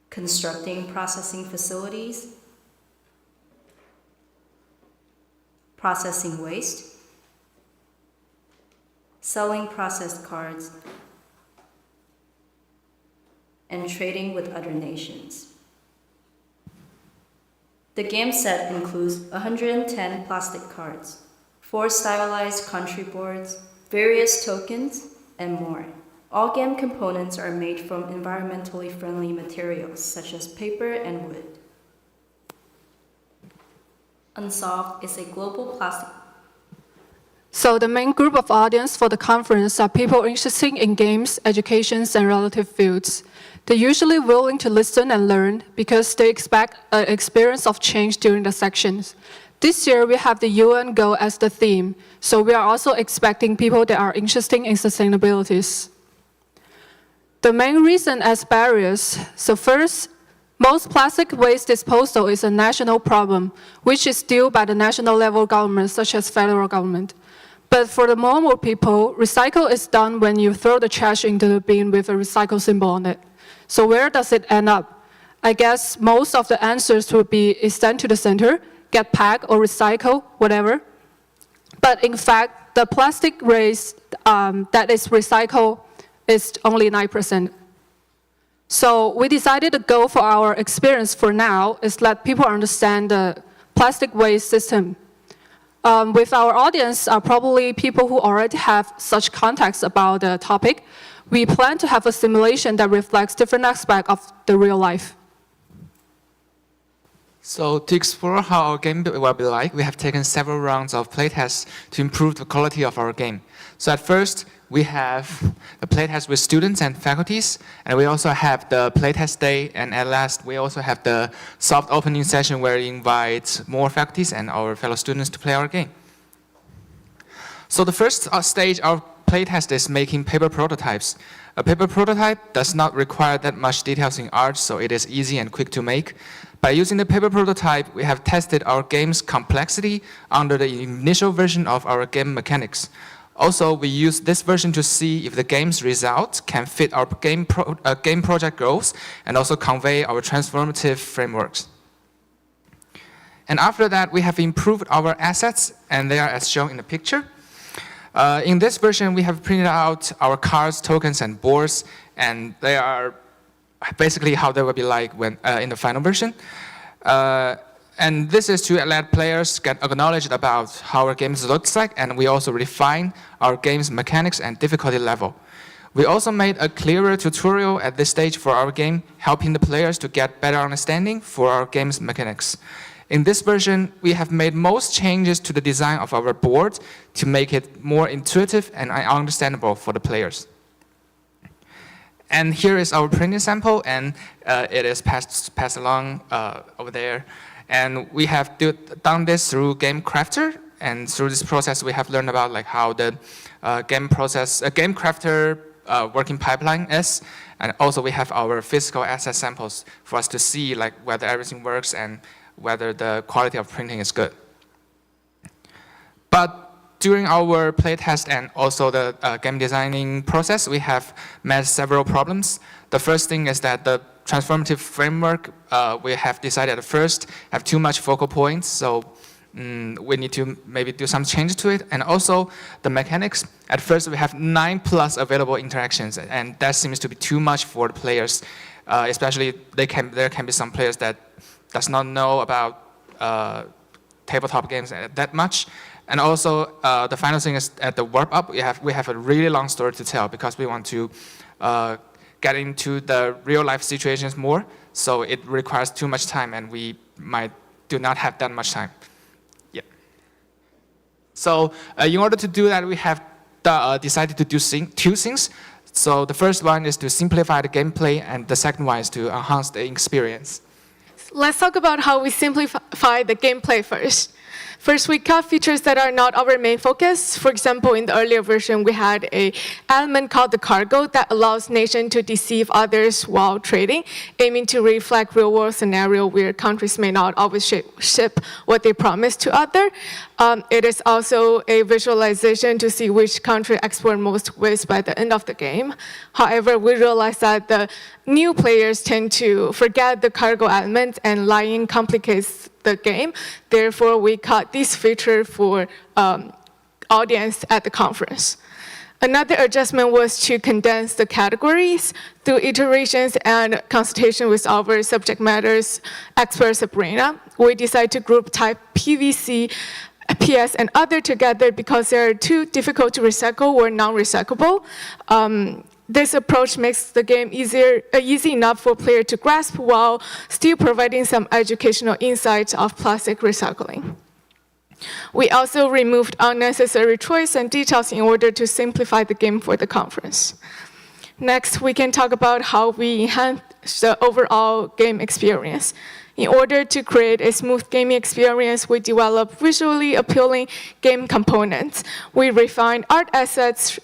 constructing processing facilities, processing waste, selling processed cards, and trading with other nations. The game set includes 110 plastic cards, 4 stylized country boards, various tokens, and more. All game components are made from environmentally friendly materials such as paper and wood. Unsolved is a global plastic. So the main group of audience for the conference are people interested in games, education, and related fields. They're usually willing to listen and learn because they expect an experience of change during the sections. This year, we have the UN goal as the theme, so we are also expecting people that are interested in sustainability. The main reason as barriers, so first, most plastic waste disposal is a national problem, which is due by the national level government, such as federal government. But for the normal people, recycle is done when you throw the trash into the bin with a recycle symbol on it. So where does it end up? I guess most of the answers would be is sent to the center, get packed or recycle, whatever. But in fact, the plastic waste that is recycled is only 9%. So we decided to go for our experience for now is let people understand the plastic waste system. With our audience are probably people who already have such context about the topic. We plan to have a simulation that reflects different aspects of the real life. So to explore how our game will be like, we have taken several rounds of playtests to improve the quality of our game. So at first, we have the playtest with students and faculties, and we also have the playtest day, and at last, we also have the soft opening session where we invite more faculties and our fellow students to play our game. So the first stage of playtest is making paper prototypes. A paper prototype does not require that much details in art, so it is easy and quick to make. By using the paper prototype, we have tested our game's complexity under the initial version of our game mechanics. Also, we use this version to see if the game's results can fit our game project goals and also convey our transformative frameworks. And after that, we have improved our assets, and they are as shown in the picture. In this version, we have printed out our cards, tokens, and boards, and they are basically how they will be like when in the final version. And this is to let players get acknowledged about how our games looks like, and we also refine our game's mechanics and difficulty level. We also made a clearer tutorial at this stage for our game, helping the players to get better understanding for our game's mechanics. In this version, we have made most changes to the design of our board to make it more intuitive and understandable for the players. And here is our printing sample, and it is passed along over there. And we have done this through Game Crafter, and through this process, we have learned about like how the game crafter working pipeline is, and also we have our physical asset samples for us to see like whether everything works and whether the quality of printing is good. But during our playtest and also the game designing process, we have met several problems. The first thing is that the transformative framework, we have decided at first have too much focal points, so we need to maybe do some change to it. And also the mechanics, at first we have 9+ available interactions, and that seems to be too much for the players, especially there can be some players that does not know about tabletop games that much. And also, the final thing is at the warp up, we have a really long story to tell because we want to get into the real life situations more. So it requires too much time, and we do not have that much time. Yeah. So in order to do that, we have decided to do two things. So the first one is to simplify the gameplay, and the second one is to enhance the experience. Let's talk about how we simplify the gameplay first. First, we cut features that are not our main focus. For example, in the earlier version, we had an element called the cargo that allows nations to deceive others while trading, aiming to reflect real-world scenario where countries may not always ship what they promise to others. It is also a visualization to see which country export most waste by the end of the game. However, we realized that the new players tend to forget the cargo element, and lying complicates the game. Therefore, we cut this feature for audience at the conference. Another adjustment was to condense the categories. Through iterations and consultation with our subject matters expert Sabrina, we decided to group type PVC, PS, and other together because they are too difficult to recycle or non-recyclable. This approach makes the game easy enough for players to grasp while still providing some educational insights of plastic recycling. We also removed unnecessary choice and details in order to simplify the game for the conference. Next, we can talk about how we enhance the overall game experience. In order to create a smooth gaming experience, we developed visually appealing game components. We refined art assets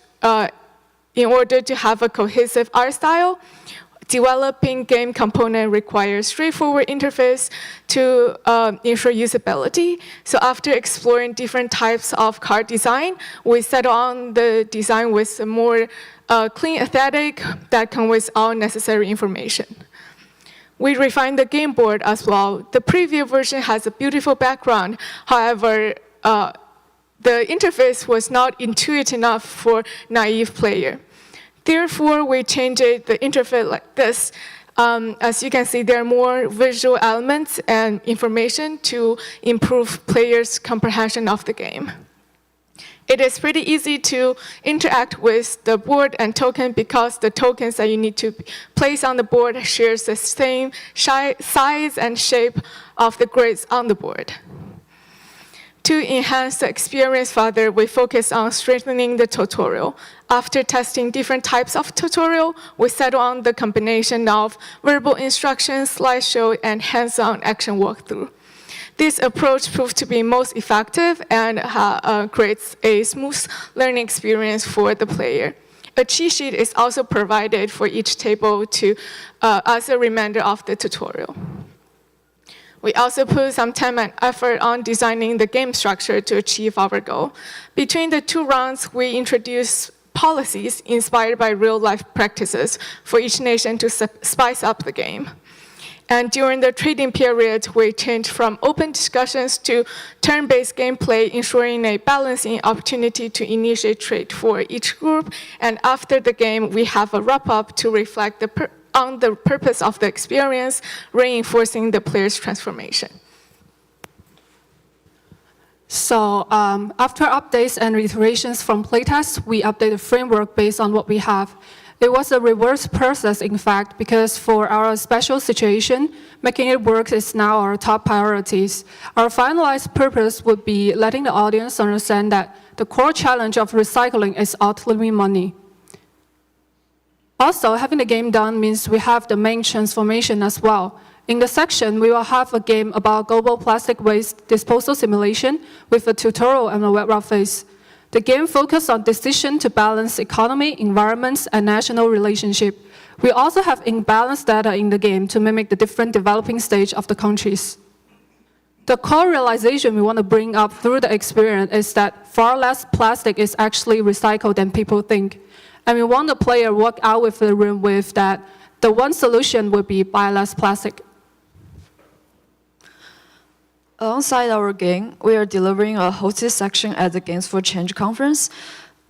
in order to have a cohesive art style. Developing game component requires straightforward interface to ensure usability. So after exploring different types of card design, we settled on the design with a more clean aesthetic that conveys all necessary information. We refined the game board as well. The previous version has a beautiful background. However, the interface was not intuitive enough for naive player. Therefore, we changed the interface like this. As you can see, there are more visual elements and information to improve players' comprehension of the game. It is pretty easy to interact with the board and token because the tokens that you need to place on the board shares the same size and shape of the grids on the board. To enhance the experience further, we focus on strengthening the tutorial. After testing different types of tutorial, we settled on the combination of verbal instructions, slideshow, and hands-on action walkthrough. This approach proved to be most effective and creates a smooth learning experience for the player. A cheat sheet is also provided for each table as a reminder of the tutorial. We also put some time and effort on designing the game structure to achieve our goal. Between the two rounds, we introduced policies inspired by real-life practices for each nation to spice up the game. And during the trading period, we changed from open discussions to turn-based gameplay, ensuring a balancing opportunity to initiate trade for each group. And after the game, we have a wrap-up to reflect on the purpose of the experience, reinforcing the player's transformation. So after updates and iterations from playtests, we update the framework based on what we have. It was a reverse process, in fact, because for our special situation, making it work is now our top priorities. Our finalized purpose would be letting the audience understand that the core challenge of recycling is outliving money. Also, having the game done means we have the main transformation as well. In the section, we will have a game about global plastic waste disposal simulation with a tutorial and a web route phase. The game focuses on decision to balance economy, environments, and national relationship. We also have imbalanced data in the game to mimic the different developing stage of the countries. The core realization we want to bring up through the experience is that far less plastic is actually recycled than people think. And we want the player walk out with the room with that the one solution would be buy less plastic. Alongside our game, we are delivering a hosted section at the Games for Change conference,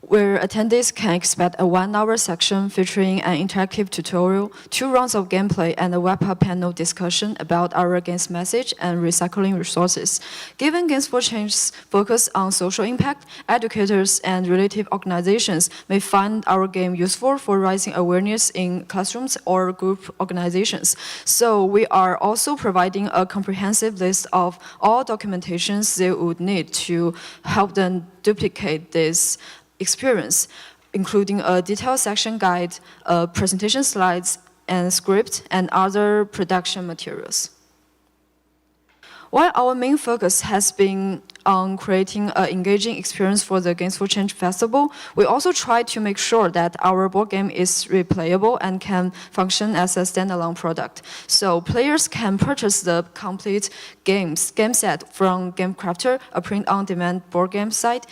where attendees can expect a 1-hour section featuring an interactive tutorial, 2 rounds of gameplay, and a web panel discussion about our game's message and recycling resources. Given Games for Change's focus on social impact, educators and related organizations may find our game useful for raising awareness in classrooms or group organizations. So we are also providing a comprehensive list of all documentations they would need to help them duplicate this experience, including a detailed section guide, presentation slides, and script, and other production materials. While our main focus has been on creating an engaging experience for the Games for Change Festival, we also try to make sure that our board game is replayable and can function as a standalone product. So players can purchase the complete game set from GameCrafter, a print-on-demand board game site.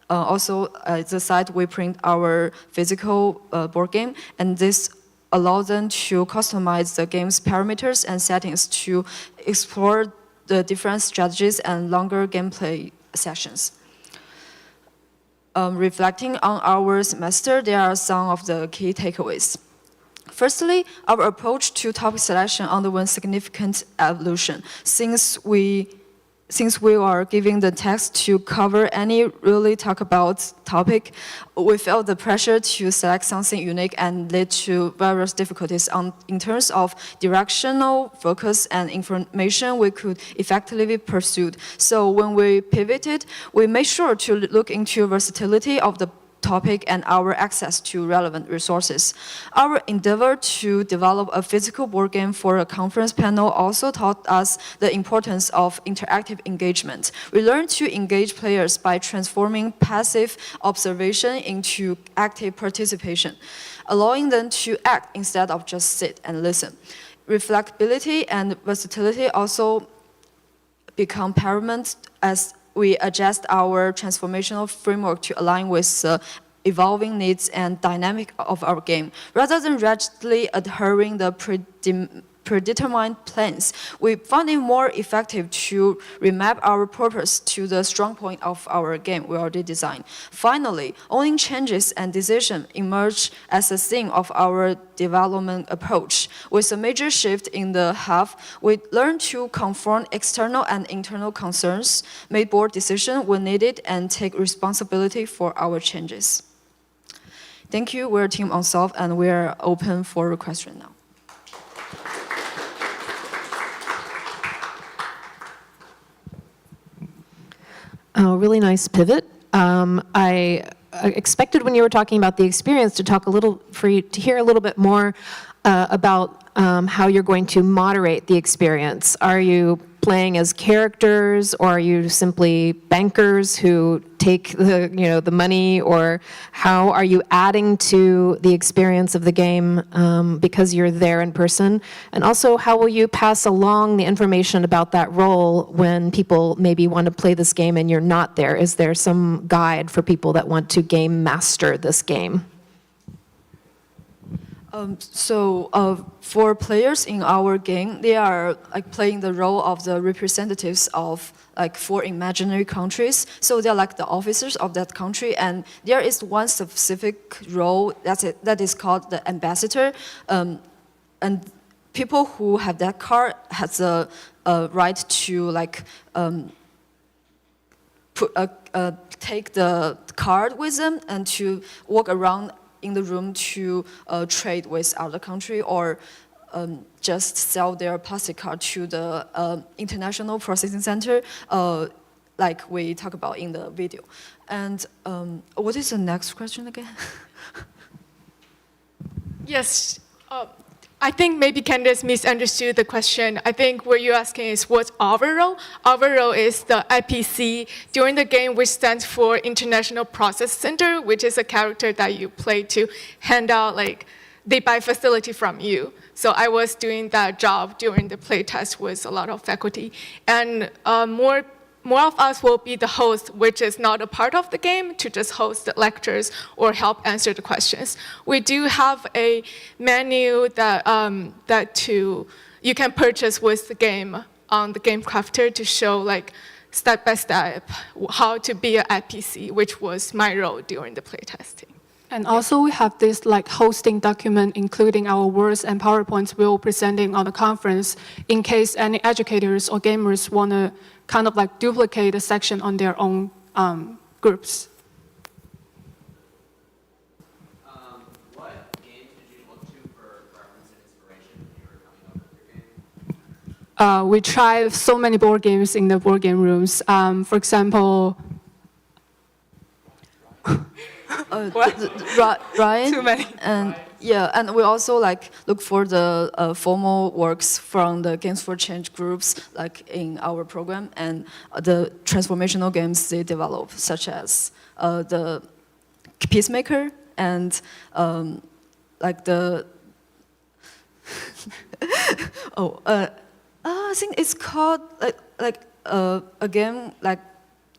Also, the site we print our physical board game, and this allows them to customize the game's parameters and settings to explore the different strategies and longer gameplay sessions. Reflecting on our semester, there are some of the key takeaways. Firstly, our approach to topic selection underwent significant evolution. Since we are giving the text to cover any really talk about topic, we felt the pressure to select something unique and led to various difficulties in terms of directional focus and information we could effectively pursue. So when we pivoted, we made sure to look into versatility of the topic and our access to relevant resources. Our endeavor to develop a physical board game for a conference panel also taught us the importance of interactive engagement. We learned to engage players by transforming passive observation into active participation, allowing them to act instead of just sit and listen. Reflectability and versatility also become paramount as we adjust our transformational framework to align with the evolving needs and dynamic of our game. Rather than rigidly adhering the predetermined plans, we found it more effective to remap our purpose to the strong point of our game we already designed. Finally, owning changes and decision emerged as a theme of our development approach. With a major shift in the half, we learned to confront external and internal concerns, make board decisions when needed, and take responsibility for our changes. Thank you. We're Team Unsolved, and we're open for questions now. Really nice pivot. I expected when you were talking about the experience to hear a little bit more about how you're going to moderate the experience. Are you playing as characters, or are you simply bankers who take the money, or how are you adding to the experience of the game because you're there in person? And also, how will you pass along the information about that role when people maybe want to play this game and you're not there? Is there some guide for people that want to game master this game? For players in our game, they are playing the role of the representatives of 4 imaginary countries. So they're like the officers of that country, and there is one specific role that is called the ambassador. And people who have that card has a right to take the card with them and to walk around in the room to trade with other country, or just sell their plastic card to the international processing center, like we talk about in the video. And what is the next question again? Yes. I think maybe Candace misunderstood the question. I think what you're asking is what's our role? Our role is the IPC during the game, which stands for International Process Center, which is a character that you play to hand out, like, they buy facility from you. So I was doing that job during the playtest with a lot of faculty. And more of us will be the host, which is not a part of the game, to just host the lectures or help answer the questions. We do have a menu that you can purchase with the game on the Game Crafter to show like step by step how to be an IPC, which was my role during the playtesting. And also we have this like hosting document, including our words and PowerPoints we'll presenting on the conference in case any educators or gamers want to kind of like duplicate a section on their own groups. What games did you look to for reference and inspiration when you were coming up with your game? We tried so many board games in the board game rooms. For example, Ryan. Too many. And yeah, and we also like look for the formal works from the Games for Change groups, like in our program, and the transformational games they develop, such as the Peacemaker and like the I think it's called like a game like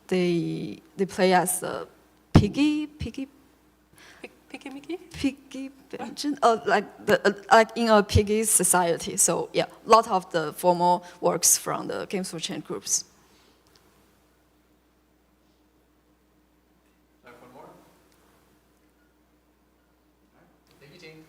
they play as a Piggy Benjamin? Like in a piggy society. So yeah, a lot of the formal works from the Games for Change groups. Time for one more. Thank you, team.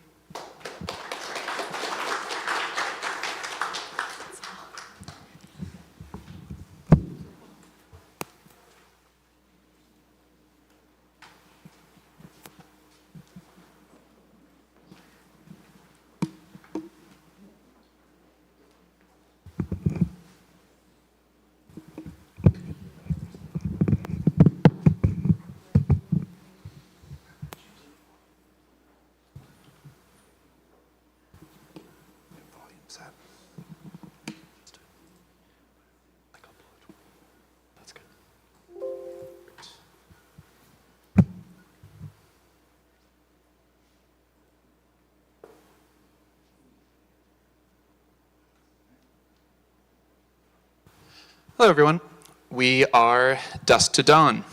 Hello, everyone. We are Dusk to Dawn.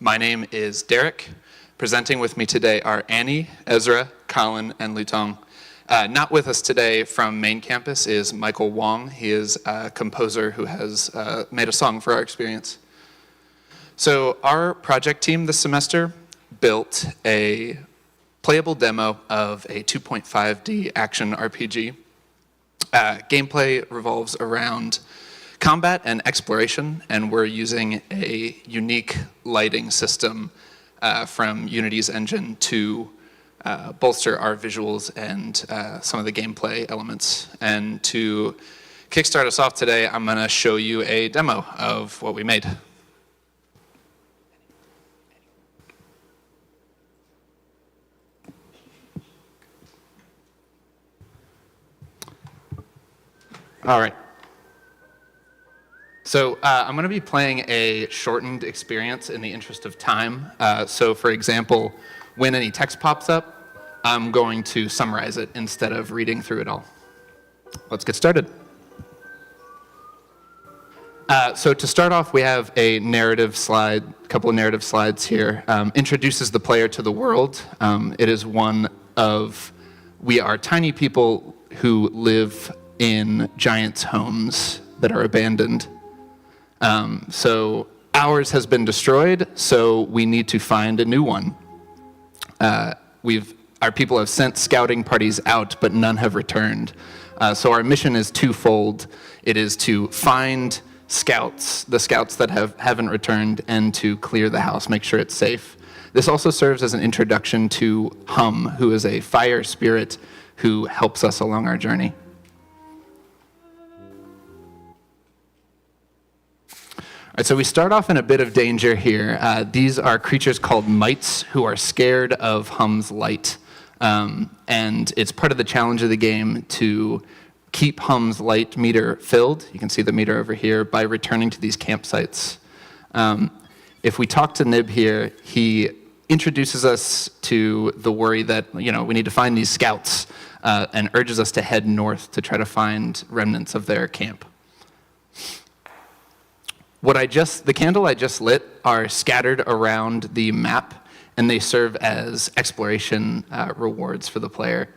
My name is Derek. Presenting with me today are Annie, Ezra, Colin, and Lutong. Not with us today from main campus is Michael Wong. He is a composer who has made a song for our experience. So our project team this semester built a playable demo of a 2.5D action RPG. Gameplay revolves around combat and exploration, and we're using a unique lighting system from Unity's engine to bolster our visuals and some of the gameplay elements. And to kickstart us off today, I'm going to show you a demo of what we made. All right. So I'm going to be playing a shortened experience in the interest of time. So for example, when any text pops up, I'm going to summarize it instead of reading through it all. Let's get started. So to start off, we have a narrative slide, a couple of narrative slides here. Introduces the player to the world. It is one of, we are tiny people who live in giants' homes that are abandoned. So ours has been destroyed, so we need to find a new one. Our people have sent scouting parties out, but none have returned. So our mission is twofold. It is to find scouts, the scouts that haven't returned, and to clear the house, make sure it's safe. This also serves as an introduction to Hum, who is a fire spirit who helps us along our journey. All right, so we start off in a bit of danger here. These are creatures called mites who are scared of Hum's light. And it's part of the challenge of the game to keep Hum's light meter filled. You can see the meter over here by returning to these campsites. If we talk to Nib here, he introduces us to the worry that, we need to find these scouts and urges us to head north to try to find remnants of their camp. The candle I just lit are scattered around the map, and they serve as exploration rewards for the player.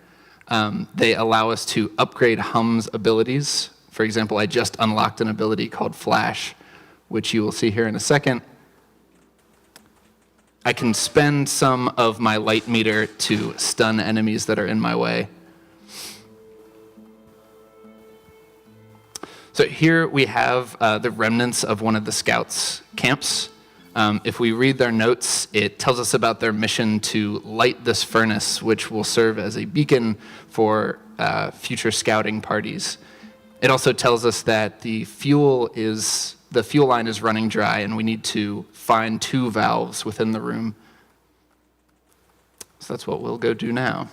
They allow us to upgrade Hum's abilities. For example, I just unlocked an ability called Flash, which you will see here in a second. I can spend some of my light meter to stun enemies that are in my way. So here we have the remnants of one of the scouts' camps. If we read their notes, it tells us about their mission to light this furnace, which will serve as a beacon for future scouting parties. It also tells us that the fuel line is running dry, and we need to find 2 valves within the room. So that's what we'll go do now.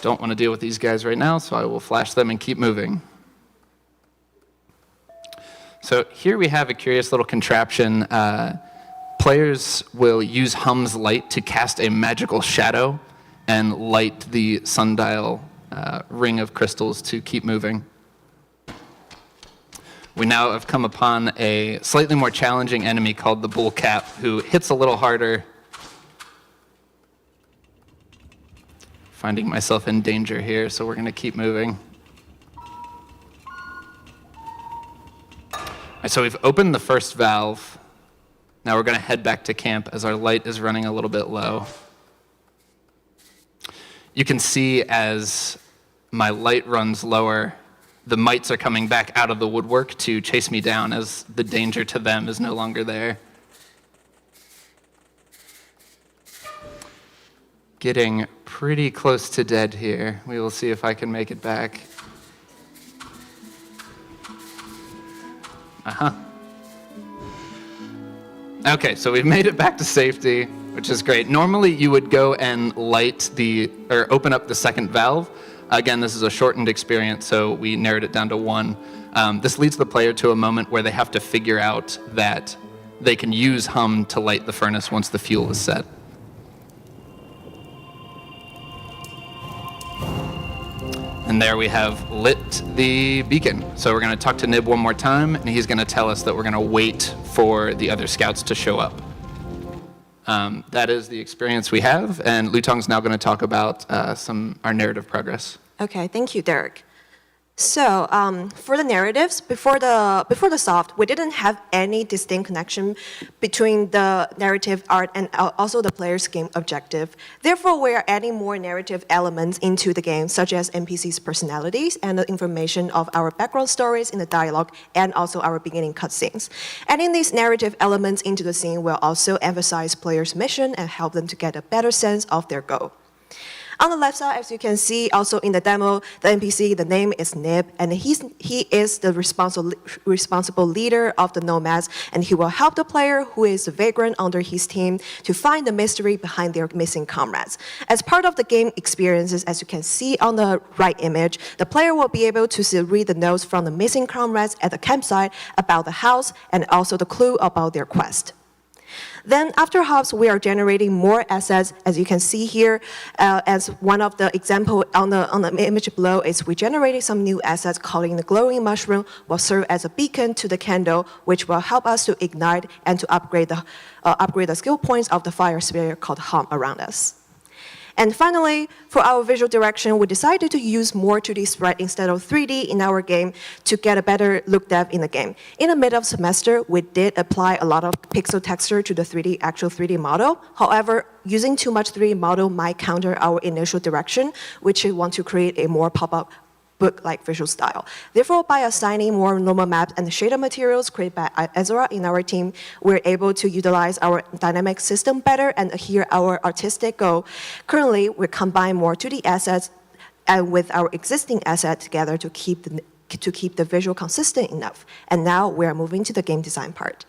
Don't want to deal with these guys right now, so I will flash them and keep moving. So here we have a curious little contraption. Players will use Hum's light to cast a magical shadow and light the sundial ring of crystals to keep moving. We now have come upon a slightly more challenging enemy called the bullcap, who hits a little harder. Finding myself in danger here, so we're going to keep moving. So we've opened the first valve. Now we're going to head back to camp as our light is running a little bit low. You can see as my light runs lower, the mites are coming back out of the woodwork to chase me down as the danger to them is no longer there. Getting pretty close to dead here. We will see if I can make it back. Okay, so we've made it back to safety, which is great. Normally you would go and open up the second valve. Again, this is a shortened experience, so we narrowed it down to 1. This leads the player to a moment where they have to figure out that they can use Hum to light the furnace once the fuel is set. And there we have lit the beacon. So we're going to talk to Nib one more time, and he's going to tell us that we're going to wait for the other scouts to show up. That is the experience we have, and Lutong's now going to talk about our narrative progress. Okay, thank you, Derek. So for the narratives, before the soft, we didn't have any distinct connection between the narrative art and also the player's game objective. Therefore, we are adding more narrative elements into the game, such as NPC's personalities and the information of our background stories in the dialogue and also our beginning cutscenes. Adding these narrative elements into the scene will also emphasize players' mission and help them to get a better sense of their goal. On the left side, as you can see, also in the demo, the NPC, the name is Nib, and he is the responsible leader of the nomads, and he will help the player who is a vagrant under his team to find the mystery behind their missing comrades. As part of the game experiences, as you can see on the right image, the player will be able to read the notes from the missing comrades at the campsite about the house and also the clue about their quest. Then after hubs, we are generating more assets, as you can see here. As one of the example on the image below is we generated some new assets calling the glowing mushroom will serve as a beacon to the candle, which will help us to ignite and to upgrade the skill points of the fire sphere called Hum around us. And finally, for our visual direction, we decided to use more 2D sprite instead of 3D in our game to get a better look depth in the game. In the middle of semester, we did apply a lot of pixel texture to the actual 3D model. However, using too much 3D model might counter our initial direction, which we want to create a more pop-up book-like visual style. Therefore, by assigning more normal maps and shader materials created by Ezra in our team, we're able to utilize our dynamic system better and adhere our artistic goal. Currently, we combine more 2D assets and with our existing assets together to keep the visual consistent enough. And now we're moving to the game design part.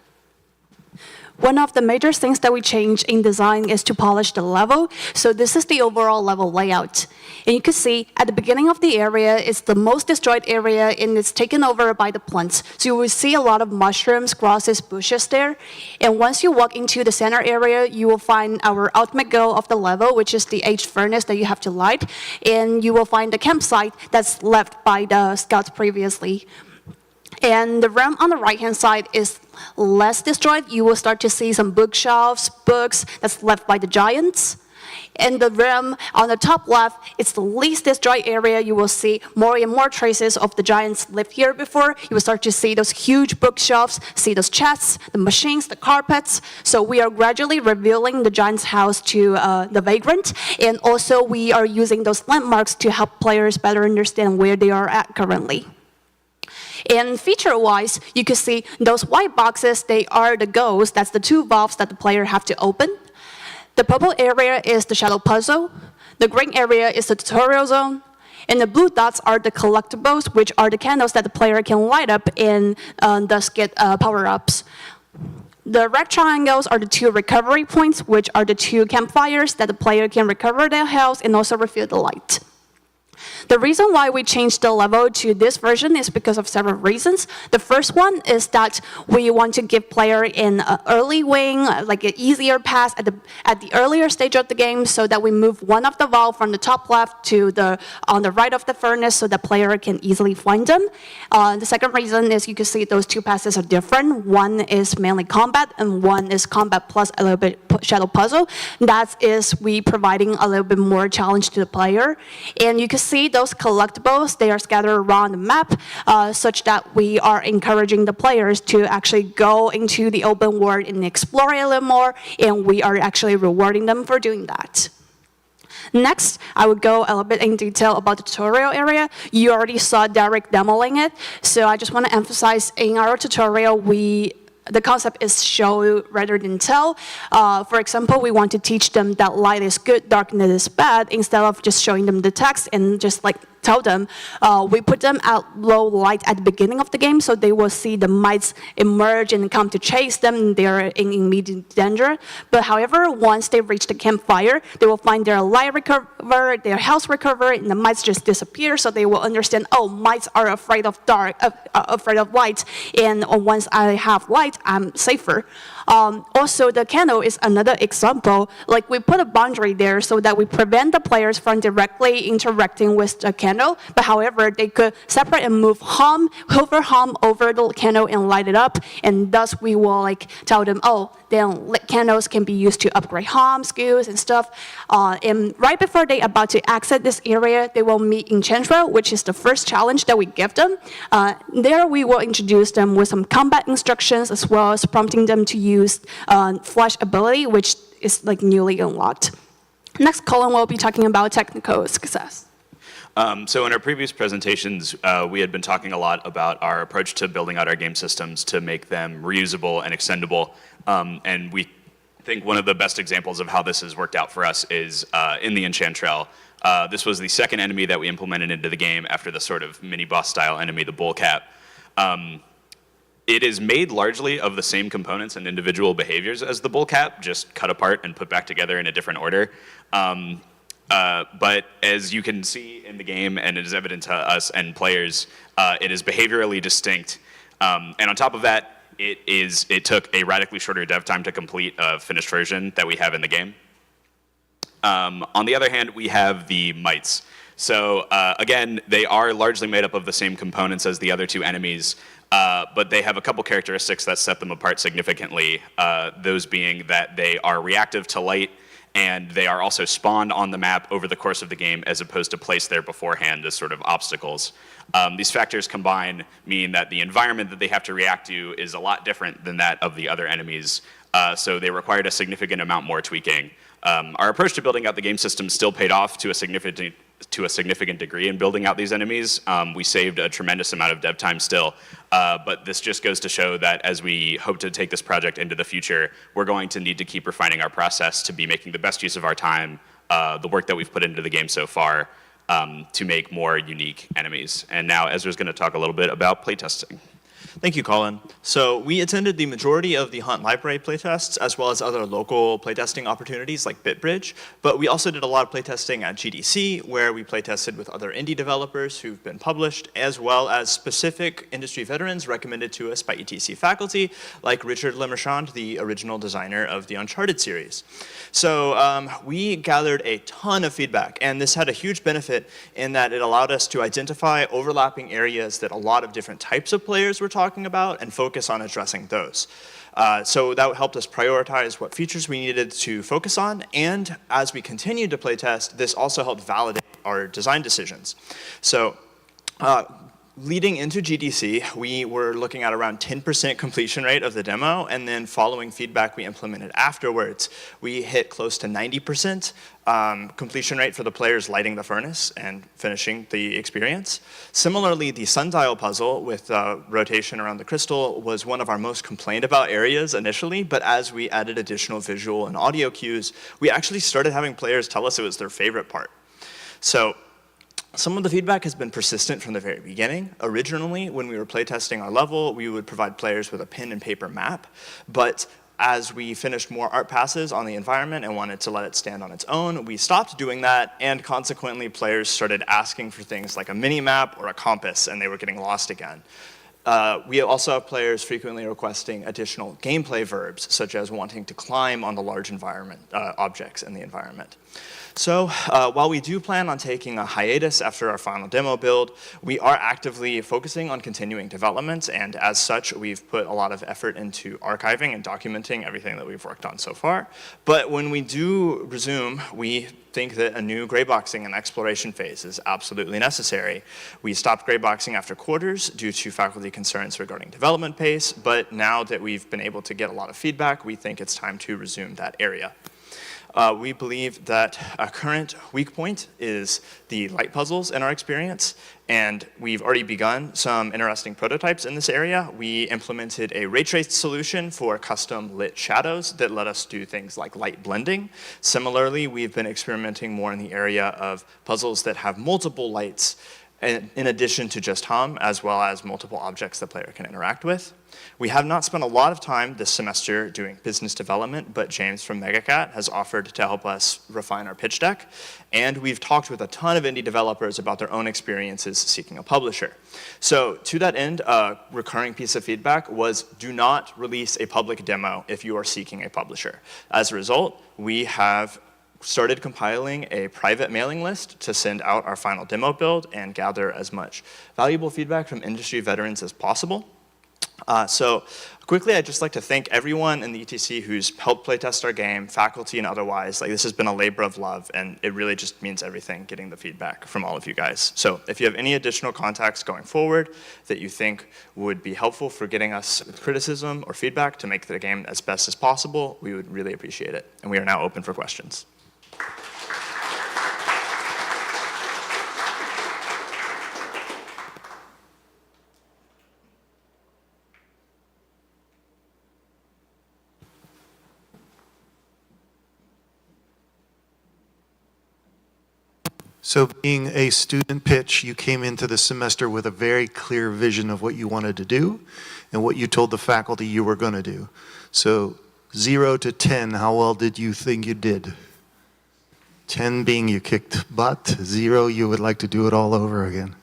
one of the major things that we change in design is to polish the level. So this is the overall level layout. And you can see at the beginning of the area, it's the most destroyed area and it's taken over by the plants. So you will see a lot of mushrooms, grasses, bushes there. And once you walk into the center area, you will find our ultimate goal of the level, which is the aged furnace that you have to light. And you will find the campsite that's left by the scouts previously. And the realm on the right-hand side is less destroyed. You will start to see some bookshelves, books that's left by the giants. And the realm on the top left, it's the least destroyed area. You will see more and more traces of the giants lived here before. You will start to see those huge bookshelves, see those chests, the machines, the carpets. So we are gradually revealing the giant's house to the vagrant. And also we are using those landmarks to help players better understand where they are at currently. And feature-wise, you can see those white boxes, they are the goals. That's the 2 valves that the player have to open. The purple area is the shadow puzzle. The green area is the tutorial zone. And the blue dots are the collectibles, which are the candles that the player can light up and thus get power-ups. The red triangles are the 2 recovery points, which are the 2 campfires that the player can recover their health and also refill the light. The reason why we changed the level to this version is because of several reasons. The first one is that we want to give player an early wing, like an easier pass at the earlier stage of the game, so that we move one of the valve from the top left to on the right of the furnace, so the player can easily find them. The second reason is you can see those 2 passes are different. One is mainly combat, and one is combat plus a little bit shadow puzzle. That is we providing a little bit more challenge to the player, and you can see those collectibles, they are scattered around the map such that we are encouraging the players to actually go into the open world and explore a little more, and we are actually rewarding them for doing that. Next, I would go a little bit in detail about the tutorial area. You already saw Derek demoing it, so I just want to emphasize in our tutorial, the concept is show rather than tell. For example, we want to teach them that light is good, darkness is bad, instead of just showing them the text and just like tell them. We put them at low light at the beginning of the game, so they will see the mites emerge and come to chase them, and they're in immediate danger. But however, once they reach the campfire, they will find their light recover, their health recover, and the mites just disappear, so they will understand, oh, mites are afraid of dark, afraid of light, and once I have light, I'm safer. Also, the candle is another example. Like, we put a boundary there so that we prevent the players from directly interacting with the candle, but however, they could separate and move hover over the candle and light it up, and thus we will like tell them, oh, then lit candles can be used to upgrade home, skills, and stuff. And right before they about to exit this area, they will meet Enchantress, which is the first challenge that we give them. There we will introduce them with some combat instructions, as well as prompting them to use flash ability, which is like newly unlocked. Next, Colin will be talking about technical success. So in our previous presentations, we had been talking a lot about our approach to building out our game systems to make them reusable and extendable. And we think one of the best examples of how this has worked out for us is in the Enchantress. This was the second enemy that we implemented into the game after the sort of mini-boss style enemy, the bullcat. It is made largely of the same components and individual behaviors as the bullcat, just cut apart and put back together in a different order. But as you can see in the game, and it is evident to us and players, it is behaviorally distinct. And on top of that, it took a radically shorter dev time to complete a finished version that we have in the game. On the other hand, we have the mites. So again, they are largely made up of the same components as the other 2 enemies, but they have a couple characteristics that set them apart significantly, those being that they are reactive to light, and they are also spawned on the map over the course of the game as opposed to placed there beforehand as sort of obstacles. These factors combined mean that the environment that they have to react to is a lot different than that of the other enemies, so they required a significant amount more tweaking. Our approach to building out the game system still paid off to a significant degree in building out these enemies. We saved a tremendous amount of dev time still, but this just goes to show that as we hope to take this project into the future, we're going to need to keep refining our process to be making the best use of our time, the work that we've put into the game so far, to make more unique enemies. And now Ezra's going to talk a little bit about playtesting. Thank you, Colin. So we attended the majority of the Hunt Library playtests, as well as other local playtesting opportunities like BitBridge, but we also did a lot of playtesting at GDC, where we playtested with other indie developers who've been published, as well as specific industry veterans recommended to us by ETC faculty, like Richard Lemarchand, the original designer of the Uncharted series. So we gathered a ton of feedback, and this had a huge benefit in that it allowed us to identify overlapping areas that a lot of different types of players were talking about and focus on addressing those. So that helped us prioritize what features we needed to focus on, and as we continued to play test, this also helped validate our design decisions. So leading into GDC, we were looking at around 10% completion rate of the demo, and then following feedback we implemented afterwards, we hit close to 90% completion rate for the players lighting the furnace and finishing the experience. Similarly, the sundial puzzle with rotation around the crystal was one of our most complained about areas initially, but as we added additional visual and audio cues, we actually started having players tell us it was their favorite part. So some of the feedback has been persistent from the very beginning. Originally, when we were playtesting our level, we would provide players with a pen and paper map, but as we finished more art passes on the environment and wanted to let it stand on its own, we stopped doing that, and consequently players started asking for things like a mini map or a compass, and they were getting lost again. We also have players frequently requesting additional gameplay verbs, such as wanting to climb on the large environment objects in the environment. So while we do plan on taking a hiatus after our final demo build, we are actively focusing on continuing development, and as such, we've put a lot of effort into archiving and documenting everything that we've worked on so far. But when we do resume, we think that a new grayboxing and exploration phase is absolutely necessary. We stopped grayboxing after quarters due to faculty concerns regarding development pace, but now that we've been able to get a lot of feedback, we think it's time to resume that area. We believe that a current weak point is the light puzzles in our experience, and we've already begun some interesting prototypes in this area. We implemented a ray traced solution for custom lit shadows that let us do things like light blending. Similarly, we've been experimenting more in the area of puzzles that have multiple lights in addition to just hum, as well as multiple objects the player can interact with. We have not spent a lot of time this semester doing business development, but James from MegaCat has offered to help us refine our pitch deck, and we've talked with a ton of indie developers about their own experiences seeking a publisher. So to that end, a recurring piece of feedback was do not release a public demo if you are seeking a publisher. As a result, we have started compiling a private mailing list to send out our final demo build and gather as much valuable feedback from industry veterans as possible. So quickly, I'd just like to thank everyone in the ETC who's helped playtest our game, faculty and otherwise. Like, this has been a labor of love, and it really just means everything getting the feedback from all of you guys. So if you have any additional contacts going forward that you think would be helpful for getting us criticism or feedback to make the game as best as possible, we would really appreciate it. And we are now open for questions. So being a student pitch, you came into the semester with a very clear vision of what you wanted to do and what you told the faculty you were going to do. So 0 to 10, how well did you think you did? 10 being you kicked butt, 0 you would like to do it all over again.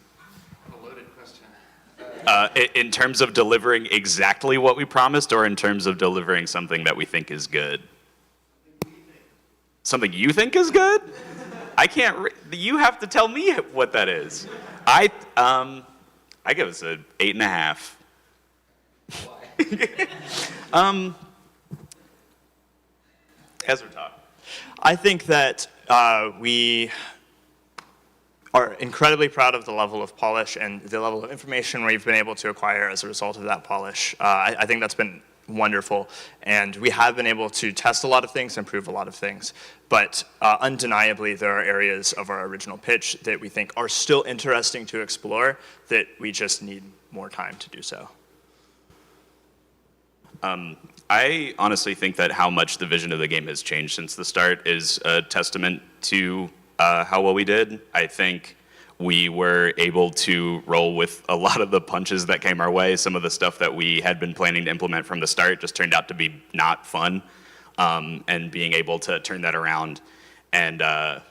In terms of delivering exactly what we promised, or in terms of delivering something that we think is good? Something you think is good? I can't, you have to tell me what that is. I give us an 8.5. Ezra talk. I think that we are incredibly proud of the level of polish and the level of information we've been able to acquire as a result of that polish. I think that's been wonderful, and we have been able to test a lot of things, improve a lot of things, but undeniably there are areas of our original pitch that we think are still interesting to explore that we just need more time to do so. I honestly think that how much the vision of the game has changed since the start is a testament to how well we did. I think we were able to roll with a lot of the punches that came our way. Some of the stuff that we had been planning to implement from the start just turned out to be not fun. And being able to turn that around and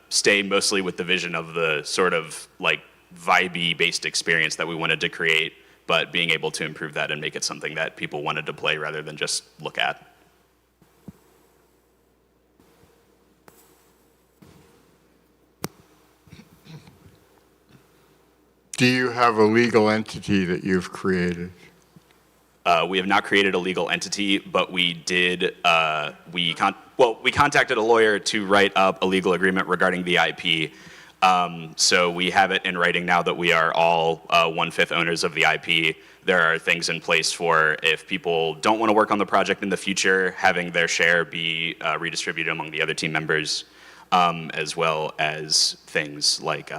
stay mostly with the vision of the sort of like vibey based experience that we wanted to create, but being able to improve that and make it something that people wanted to play rather than just look at. Do you have a legal entity that you've created? We have not created a legal entity, but we did, we contacted a lawyer to write up a legal agreement regarding the IP. So we have it in writing now that we are all 1/5 owners of the IP. There are things in place for if people don't want to work on the project in the future, having their share be redistributed among the other team members, as well as things like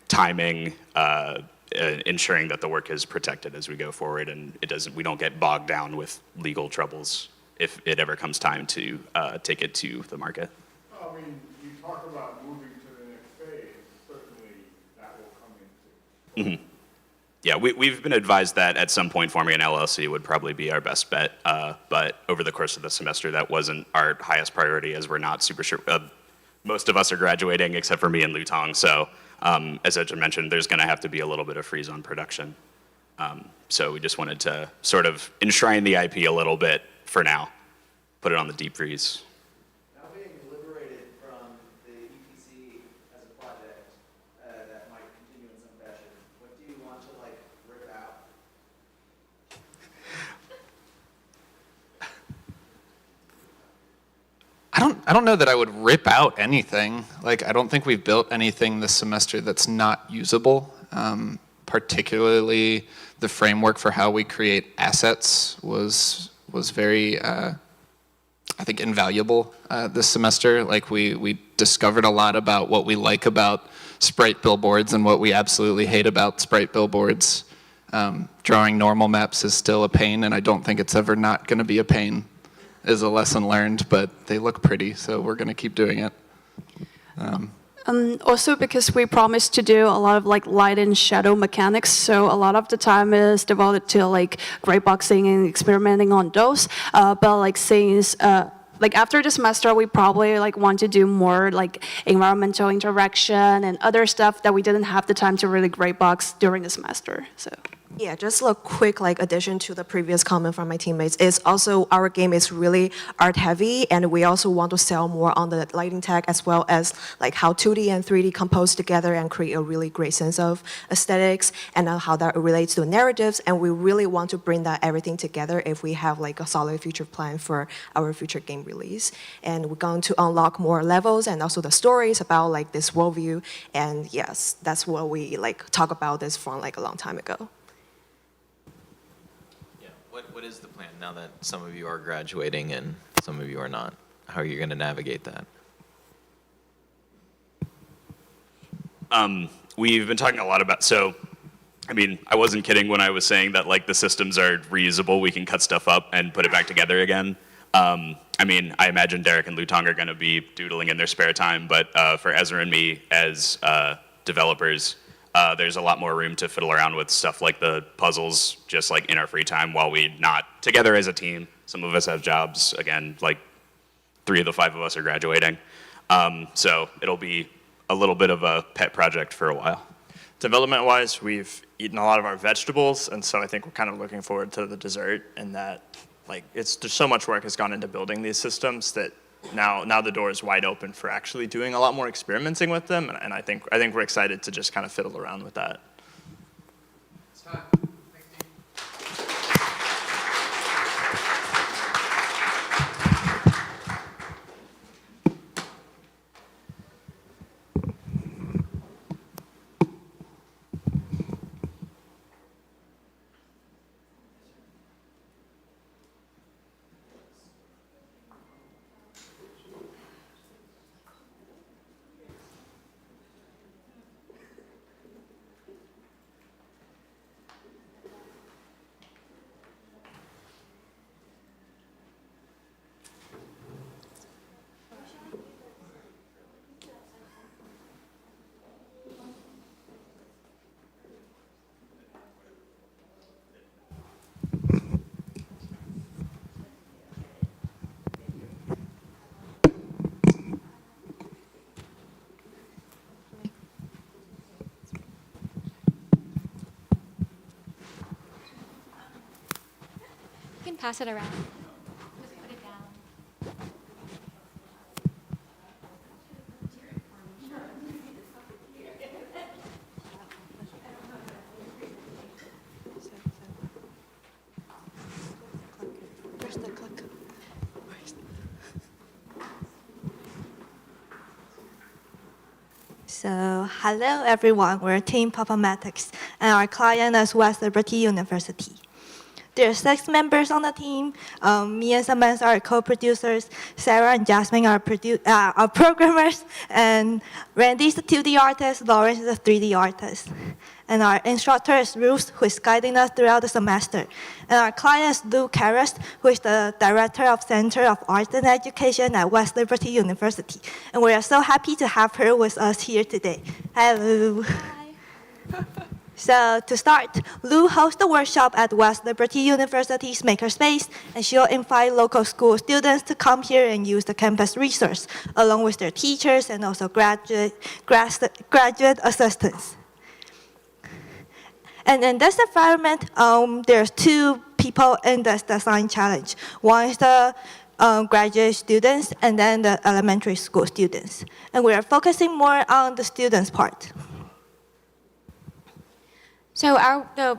timing, ensuring that the work is protected as we go forward, and we don't get bogged down with legal troubles if it ever comes time to take it to the market. I mean, you talk about moving to the next phase. Certainly, that will come into. Mm-hmm. Yeah, we've been advised that at some point forming an LLC would probably be our best bet, but over the course of the semester, that wasn't our highest priority, as we're not super sure. Most of us are graduating except for me and Lutong, so as I just mentioned, there's going to have to be a little bit of freeze on production. So we just wanted to sort of enshrine the IP a little bit for now, put it on the deep freeze. Now being liberated from the EPC as a project that might continue in some fashion, what do you want to like rip out? I don't know that I would rip out anything. Like, I don't think we've built anything this semester that's not usable. Particularly the framework for how we create assets was very, I think, invaluable this semester. Like, we discovered a lot about what we like about sprite billboards and what we absolutely hate about sprite billboards. Drawing normal maps is still a pain, and I don't think it's ever not going to be a pain. Is a lesson learned, but they look pretty, so we're going to keep doing it. Also because we promised to do a lot of like light and shadow mechanics, so a lot of the time is devoted to like gray boxing and experimenting on those. But like since like after the semester, we probably like want to do more like environmental interaction and other stuff that we didn't have the time to really gray box during the semester. So. Yeah, just a quick like addition to the previous comment from my teammates is also our game is really art heavy, and we also want to sell more on the lighting tech as well as like how 2D and 3D compose together and create a really great sense of aesthetics and how that relates to narratives. And we really want to bring that everything together if we have like a solid future plan for our future game release. And we're going to unlock more levels and also the stories about like this worldview. And yes, that's what we like talk about this from like a long time ago. What is the plan now that some of you are graduating and some of you are not? How are you going to navigate that? We've been talking a lot about, so, I mean, I wasn't kidding when I was saying that like the systems are reusable, we can cut stuff up and put it back together again. I mean, I imagine Derek and Lutong are going to be doodling in their spare time, but for Ezra and me as developers, there's a lot more room to fiddle around with stuff like the puzzles, just like in our free time while we're not together as a team. Some of us have jobs, again, like 3 of the 5 of us are graduating. So it'll be a little bit of a pet project for a while. Development-wise, we've eaten a lot of our vegetables, and so I think we're kind of looking forward to the dessert, and that like there's so much work has gone into building these systems that now the door is wide open for actually doing a lot more experimenting with them, and I think we're excited to just kind of fiddle around with that. It's time. pass it around. Just put it down. So, hello everyone, we're Team Papamatics, and our client is West Liberty University. There are 6 members on the team. Me and Samantha are co-producers. Sarah and Jasmine are programmers, and Randy is a 2D artist. Lawrence is a 3D artist. And our instructor is Ruth, who is guiding us throughout the semester. And our client is Lou Karras, who is the director of Center of Arts and Education at West Liberty University. And we are so happy to have her with us here today. Hi, Lou. Hi. So to start, Lou hosts the workshop at West Liberty University's Makerspace, and she'll invite local school students to come here and use the campus resource, along with their teachers and also graduate assistants. And in this environment, there's 2 people in this design challenge. One is the graduate students, and then the elementary school students. And we are focusing more on the students' part. So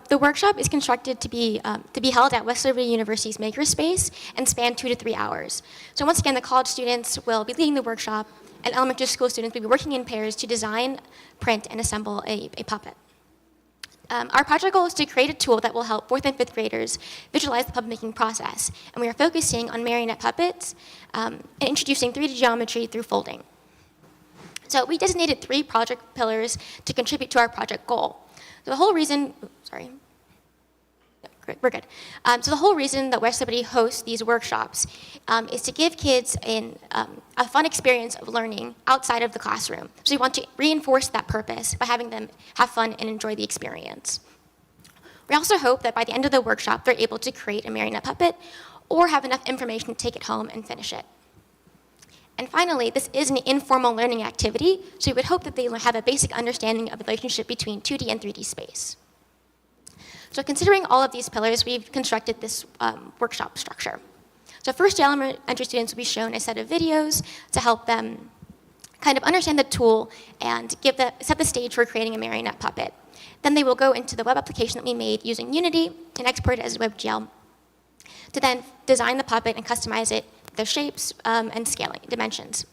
the workshop is constructed to be held at West Liberty University's Makerspace and span 2 to 3 hours. So once again, the college students will be leading the workshop, and elementary school students will be working in pairs to design, print, and assemble a puppet. Our project goal is to create a tool that will help 4th and 5th graders visualize the puppet making process, and we are focusing on marionette puppets and introducing 3D geometry through folding. So we designated 3 project pillars to contribute to our project goal. So the whole reason, we're good. So the whole reason that West Liberty hosts these workshops is to give kids a fun experience of learning outside of the classroom. So we want to reinforce that purpose by having them have fun and enjoy the experience. We also hope that by the end of the workshop, they're able to create a marionette puppet or have enough information to take it home and finish it. And finally, this is an informal learning activity, so we would hope that they have a basic understanding of the relationship between 2D and 3D space. So considering all of these pillars, we've constructed this workshop structure. So first, elementary students will be shown a set of videos to help them kind of understand the tool and set the stage for creating a marionette puppet. Then they will go into the web application that we made using Unity and export it as WebGL to then design the puppet and customize it, their shapes and scaling dimensions.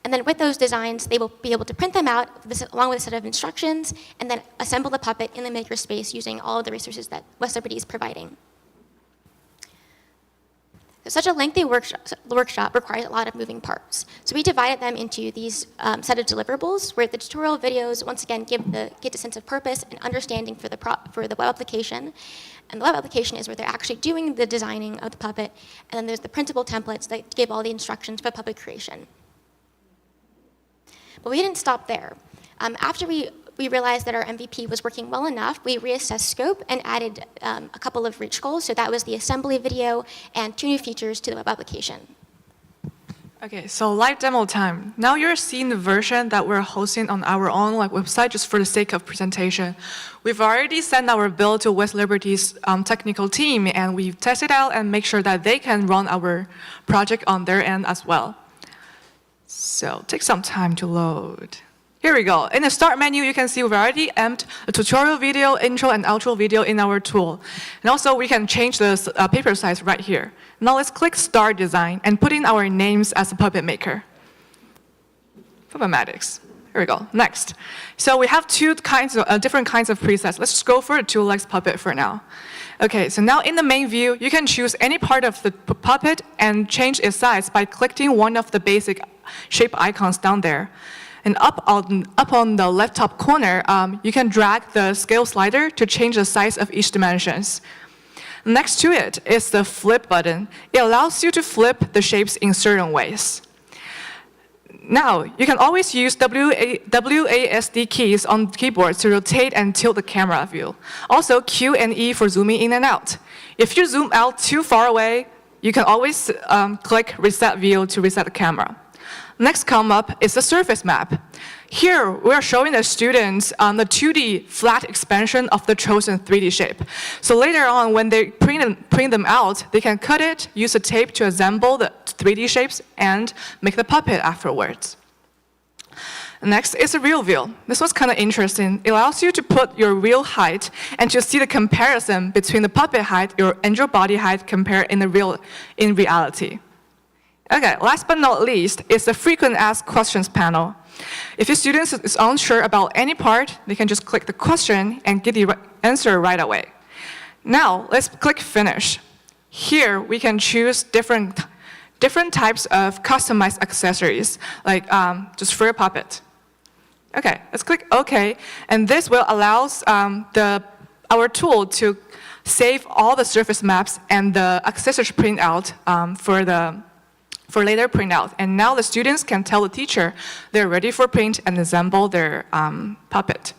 And then with those designs, they will be able to print them out along with a set of instructions and then assemble the puppet in the makerspace using all of the resources that West Liberty is providing. So such a lengthy workshop requires a lot of moving parts. So we divided them into these set of deliverables where the tutorial videos, once again, give a sense of purpose and understanding for the web application. And the web application is where they're actually doing the designing of the puppet. And then there's the printable templates that give all the instructions for puppet creation. But we didn't stop there. After we realized that our MVP was working well enough, we reassessed scope and added a couple of reach goals. So that was the assembly video and 2 new features to the web application. Okay, so live demo time. Now you're seeing the version that we're hosting on our own website just for the sake of presentation. We've already sent our build to West Liberty's technical team, and we've tested out and make sure that they can run our project on their end as well. So take some time to load. Here we go. In the start menu, you can see we've already embedded a tutorial video, intro and outro video in our tool. And also we can change the paper size right here. Now let's click Start Design and put in our names as a puppet maker. Puppetmatics. Here we go. Next. So we have 2 different kinds of presets. Let's just go for a 2 legs puppet for now. Okay, so now in the main view, you can choose any part of the puppet and change its size by clicking one of the basic shape icons down there. And up on the left top corner, you can drag the scale slider to change the size of each dimensions. Next to it is the flip button. It allows you to flip the shapes in certain ways. Now, you can always use WASD keys on the keyboard to rotate and tilt the camera view. Also, Q and E for zooming in and out. If you zoom out too far away, you can always click Reset View to reset the camera. Next come up is the surface map. Here, we are showing the students the 2D flat expansion of the chosen 3D shape. So later on, when they print them out, they can cut it, use a tape to assemble the 3D shapes, and make the puppet afterwards. Next is a real view. This was kind of interesting. It allows you to put your real height and to see the comparison between the puppet height and your body height compared in reality. Okay, last but not least is the frequent asked questions panel. If your student is unsure about any part, they can just click the question and get the answer right away. Now, let's click finish. Here, we can choose different types of customized accessories, like just for a puppet. Okay, let's click OK, and this will allow our tool to save all the surface maps and the accessories printout for later printout. And now the students can tell the teacher they're ready for print and assemble their puppet.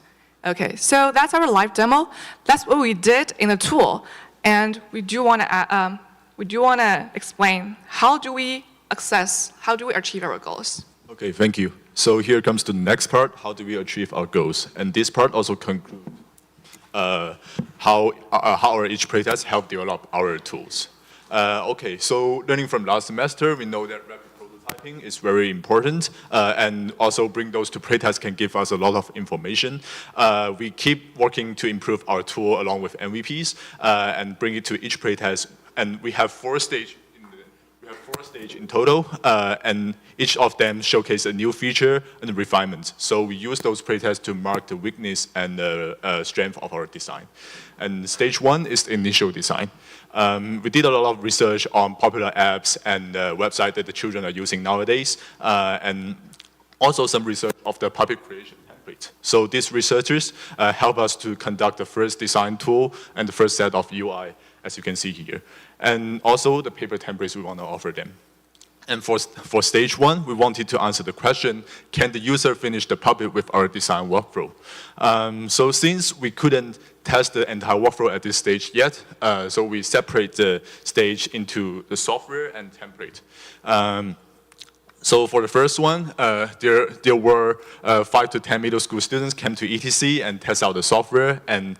Okay, so that's our live demo. That's what we did in the tool, and we do want to explain how do we achieve our goals. Okay, thank you. So here comes the next part, how do we achieve our goals? And this part also concludes how our each playtest help develop our tools. Okay, so learning from last semester, we know that rapid prototyping is very important, and also bring those to playtest can give us a lot of information. We keep working to improve our tool along with MVPs and bring it to each playtest, and we have four stages in total, and each of them showcase a new feature and refinement. So we use those playtests to mark the weakness and strength of our design. And stage one is initial design. We did a lot of research on popular apps and websites that the children are using nowadays, and also some research of the puppet creation template. So these researchers help us to conduct the first design tool and the first set of UI, as you can see here. And also the paper templates we want to offer them. And for stage one, we wanted to answer the question, can the user finish the puppet with our design workflow? So since we couldn't test the entire workflow at this stage yet, so we separate the stage into the software and template. So for the first one, there were 5 to 10 middle school students came to ETC and test out the software, and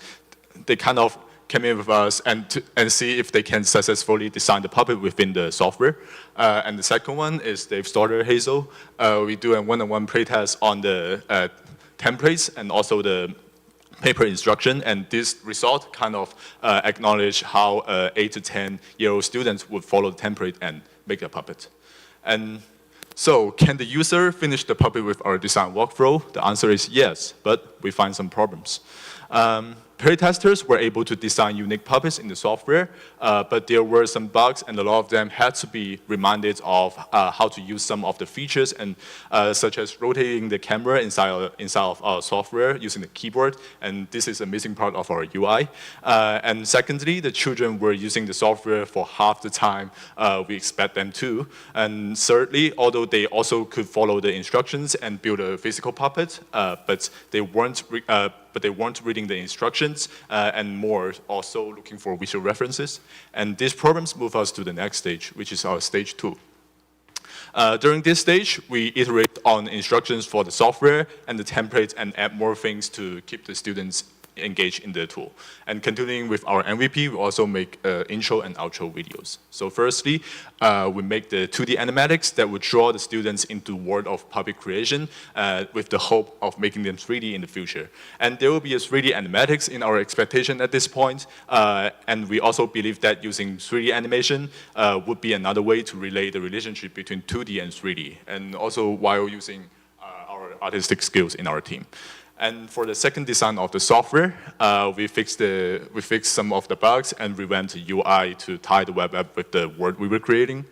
they kind of came in with us and see if they can successfully design the puppet within the software. And the second one is Dave's daughter, Hazel. We do a one-on-one playtest on the templates and also the paper instruction, and this result kind of acknowledge how 8 to 10-year-old students would follow the template and make a puppet. And so, can the user finish the puppet with our design workflow? The answer is yes, but we find some problems. Playtesters were able to design unique puppets in the software, but there were some bugs, and a lot of them had to be reminded of how to use some of the features, and such as rotating the camera inside of our software using the keyboard, and this is a missing part of our UI. And secondly, the children were using the software for half the time we expect them to. And thirdly, although they also could follow the instructions and build a physical puppet, but they weren't reading the instructions, and more also looking for visual references. And these problems move us to the next stage, which is our stage 2. During this stage, we iterate on instructions for the software and the templates and add more things to keep the students engaged in the tool. And continuing with our MVP, we also make intro and outro videos. So firstly, we make the 2D animatics that would draw the students into world of puppet creation with the hope of making them 3D in the future. And there will be a 3D animatics in our expectation at this point. And we also believe that using 3D animation would be another way to relay the relationship between 2D and 3D, and also while using our artistic skills in our team. And for the second design of the software, we fixed some of the bugs and revamped the UI to tie the web app with the word we were creating.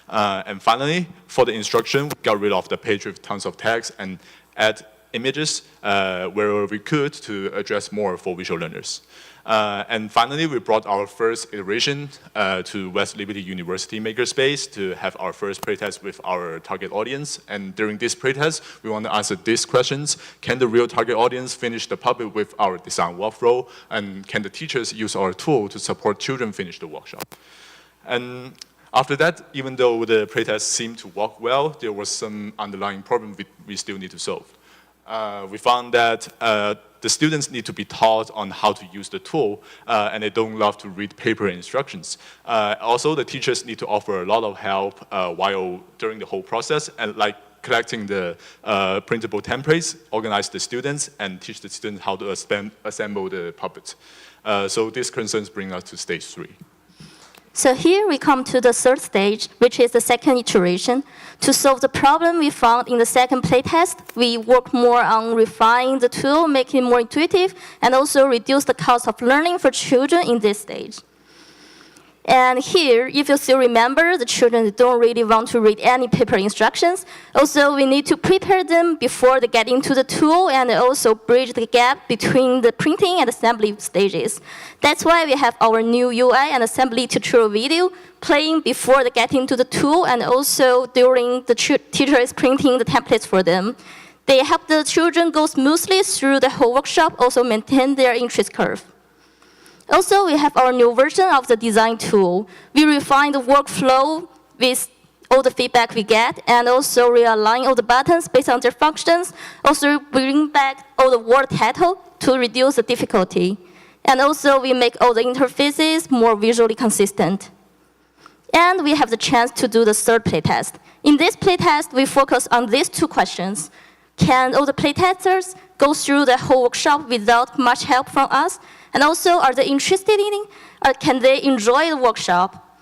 And finally, for the instruction, we got rid of the page with tons of text and add images wherever we could to address more for visual learners. And finally, we brought our first iteration to West Liberty University Makerspace to have our first playtest with our target audience. And during this playtest, we want to answer these questions. Can the real target audience finish the puppet with our design workflow? And can the teachers use our tool to support children finish the workshop? And After that, even though the playtest seemed to work well, there was some underlying problem we still need to solve. We found that the students need to be taught on how to use the tool, and they don't love to read paper instructions. Also, the teachers need to offer a lot of help during the whole process, and like collecting the printable templates, organize the students, and teach the students how to assemble the puppet. So these concerns bring us to stage 3. So here we come to the third stage, which is the second iteration. To solve the problem we found in the second playtest, we work more on refining the tool, making it more intuitive, and also reduce the cost of learning for children in this stage. And here, if you still remember, the children don't really want to read any paper instructions. Also, we need to prepare them before they get into the tool and also bridge the gap between the printing and assembly stages. That's why we have our new UI and assembly tutorial video playing before they get into the tool and also during the teacher is printing the templates for them. They help the children go smoothly through the whole workshop, also maintain their interest curve. Also, we have our new version of the design tool. We refine the workflow with all the feedback we get, and also realign all the buttons based on their functions. Also, bring back all the word title to reduce the difficulty. And also, we make all the interfaces more visually consistent. And we have the chance to do the third playtest. In this playtest, we focus on these 2 questions. Can all the playtesters go through the whole workshop without much help from us? And also, are they interested in it? Or can they enjoy the workshop?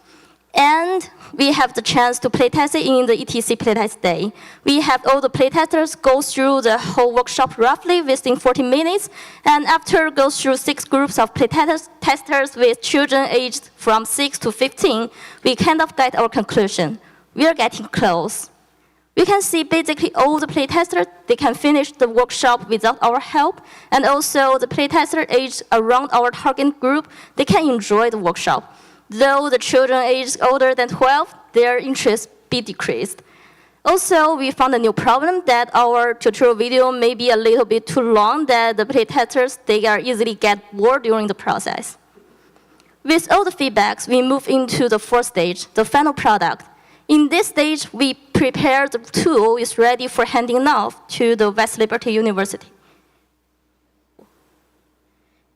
And we have the chance to playtest it in the ETC playtest day. We have all the playtesters go through the whole workshop roughly within 40 minutes, and after go through 6 groups of playtesters with children aged from 6 to 15, we kind of get our conclusion. We are getting close. We can see basically all the playtesters, they can finish the workshop without our help, and also the playtester aged around our target group, they can enjoy the workshop. Though the children aged older than 12, their interest be decreased. Also, we found a new problem that our tutorial video may be a little bit too long, that the playtesters, they are easily get bored during the process. With all the feedbacks, we move into the 4th stage, the final product. In this stage, we prepare the tool is ready for handing off to the West Liberty University.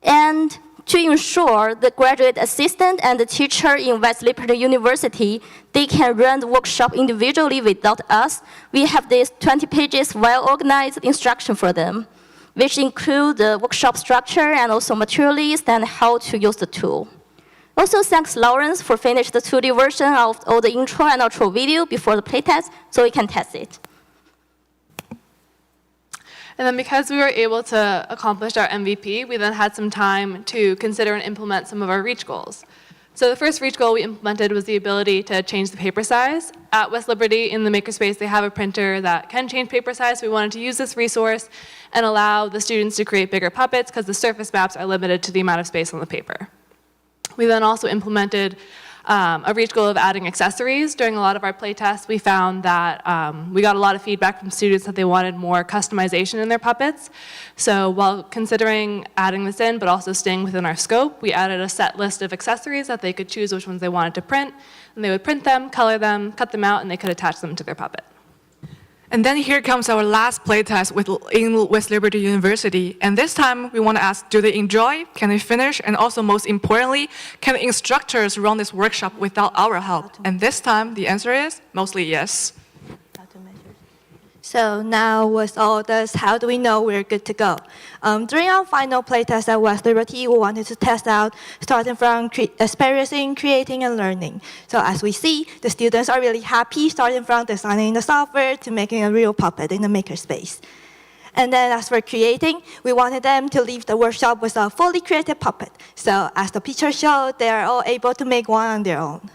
And to ensure the graduate assistant and the teacher in West Liberty University, they can run the workshop individually without us, we have this 20 pages well-organized instruction for them, which include the workshop structure and also material list and how to use the tool. Also, thanks Lawrence for finishing the 2D version of all the intro and outro video before the playtest, so we can test it. And then because we were able to accomplish our MVP, we then had some time to consider and implement some of our reach goals. So the first reach goal we implemented was the ability to change the paper size. At West Liberty, in the makerspace, they have a printer that can change paper size, so we wanted to use this resource and allow the students to create bigger puppets because the surface maps are limited to the amount of space on the paper. We then also implemented a reach goal of adding accessories. During a lot of our playtests, we found that we got a lot of feedback from students that they wanted more customization in their puppets. So while considering adding this in, but also staying within our scope, we added a set list of accessories that they could choose which ones they wanted to print, and they would print them, color them, cut them out, and they could attach them to their puppet. And then here comes our last playtest in West Liberty University. And this time, we want to ask, do they enjoy? Can they finish? And also, most importantly, can the instructors run this workshop without our help? And this time, the answer is mostly yes. So now with all this, how do we know we're good to go? During our final playtest at West Liberty, we wanted to test out starting from experiencing, creating, and learning. So as we see, the students are really happy starting from designing the software to making a real puppet in the makerspace. And then as for creating, we wanted them to leave the workshop with a fully created puppet. So as the picture showed, they are all able to make one on their own.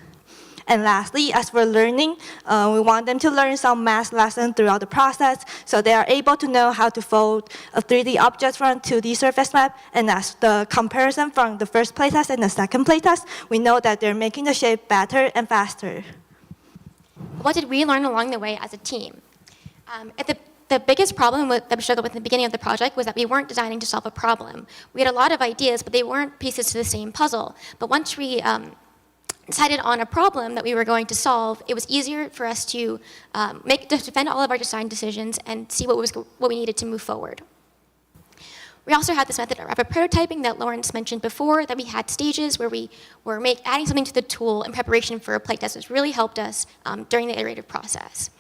And lastly, as for learning, we want them to learn some math lessons throughout the process, so they are able to know how to fold a 3D object from a 2D surface map. And as the comparison from the first playtest and the second playtest, we know that they're making the shape better and faster. What did we learn along the way as a team? The biggest problem that we struggled with in the beginning of the project was that we weren't designing to solve a problem. We had a lot of ideas, but they weren't pieces to the same puzzle. But once we decided on a problem that we were going to solve, it was easier for us to defend all of our design decisions and see what we needed to move forward. We also had this method of rapid prototyping that Lawrence mentioned before, that we had stages where we were adding something to the tool in preparation for a playtest, which really helped us during the iterative process.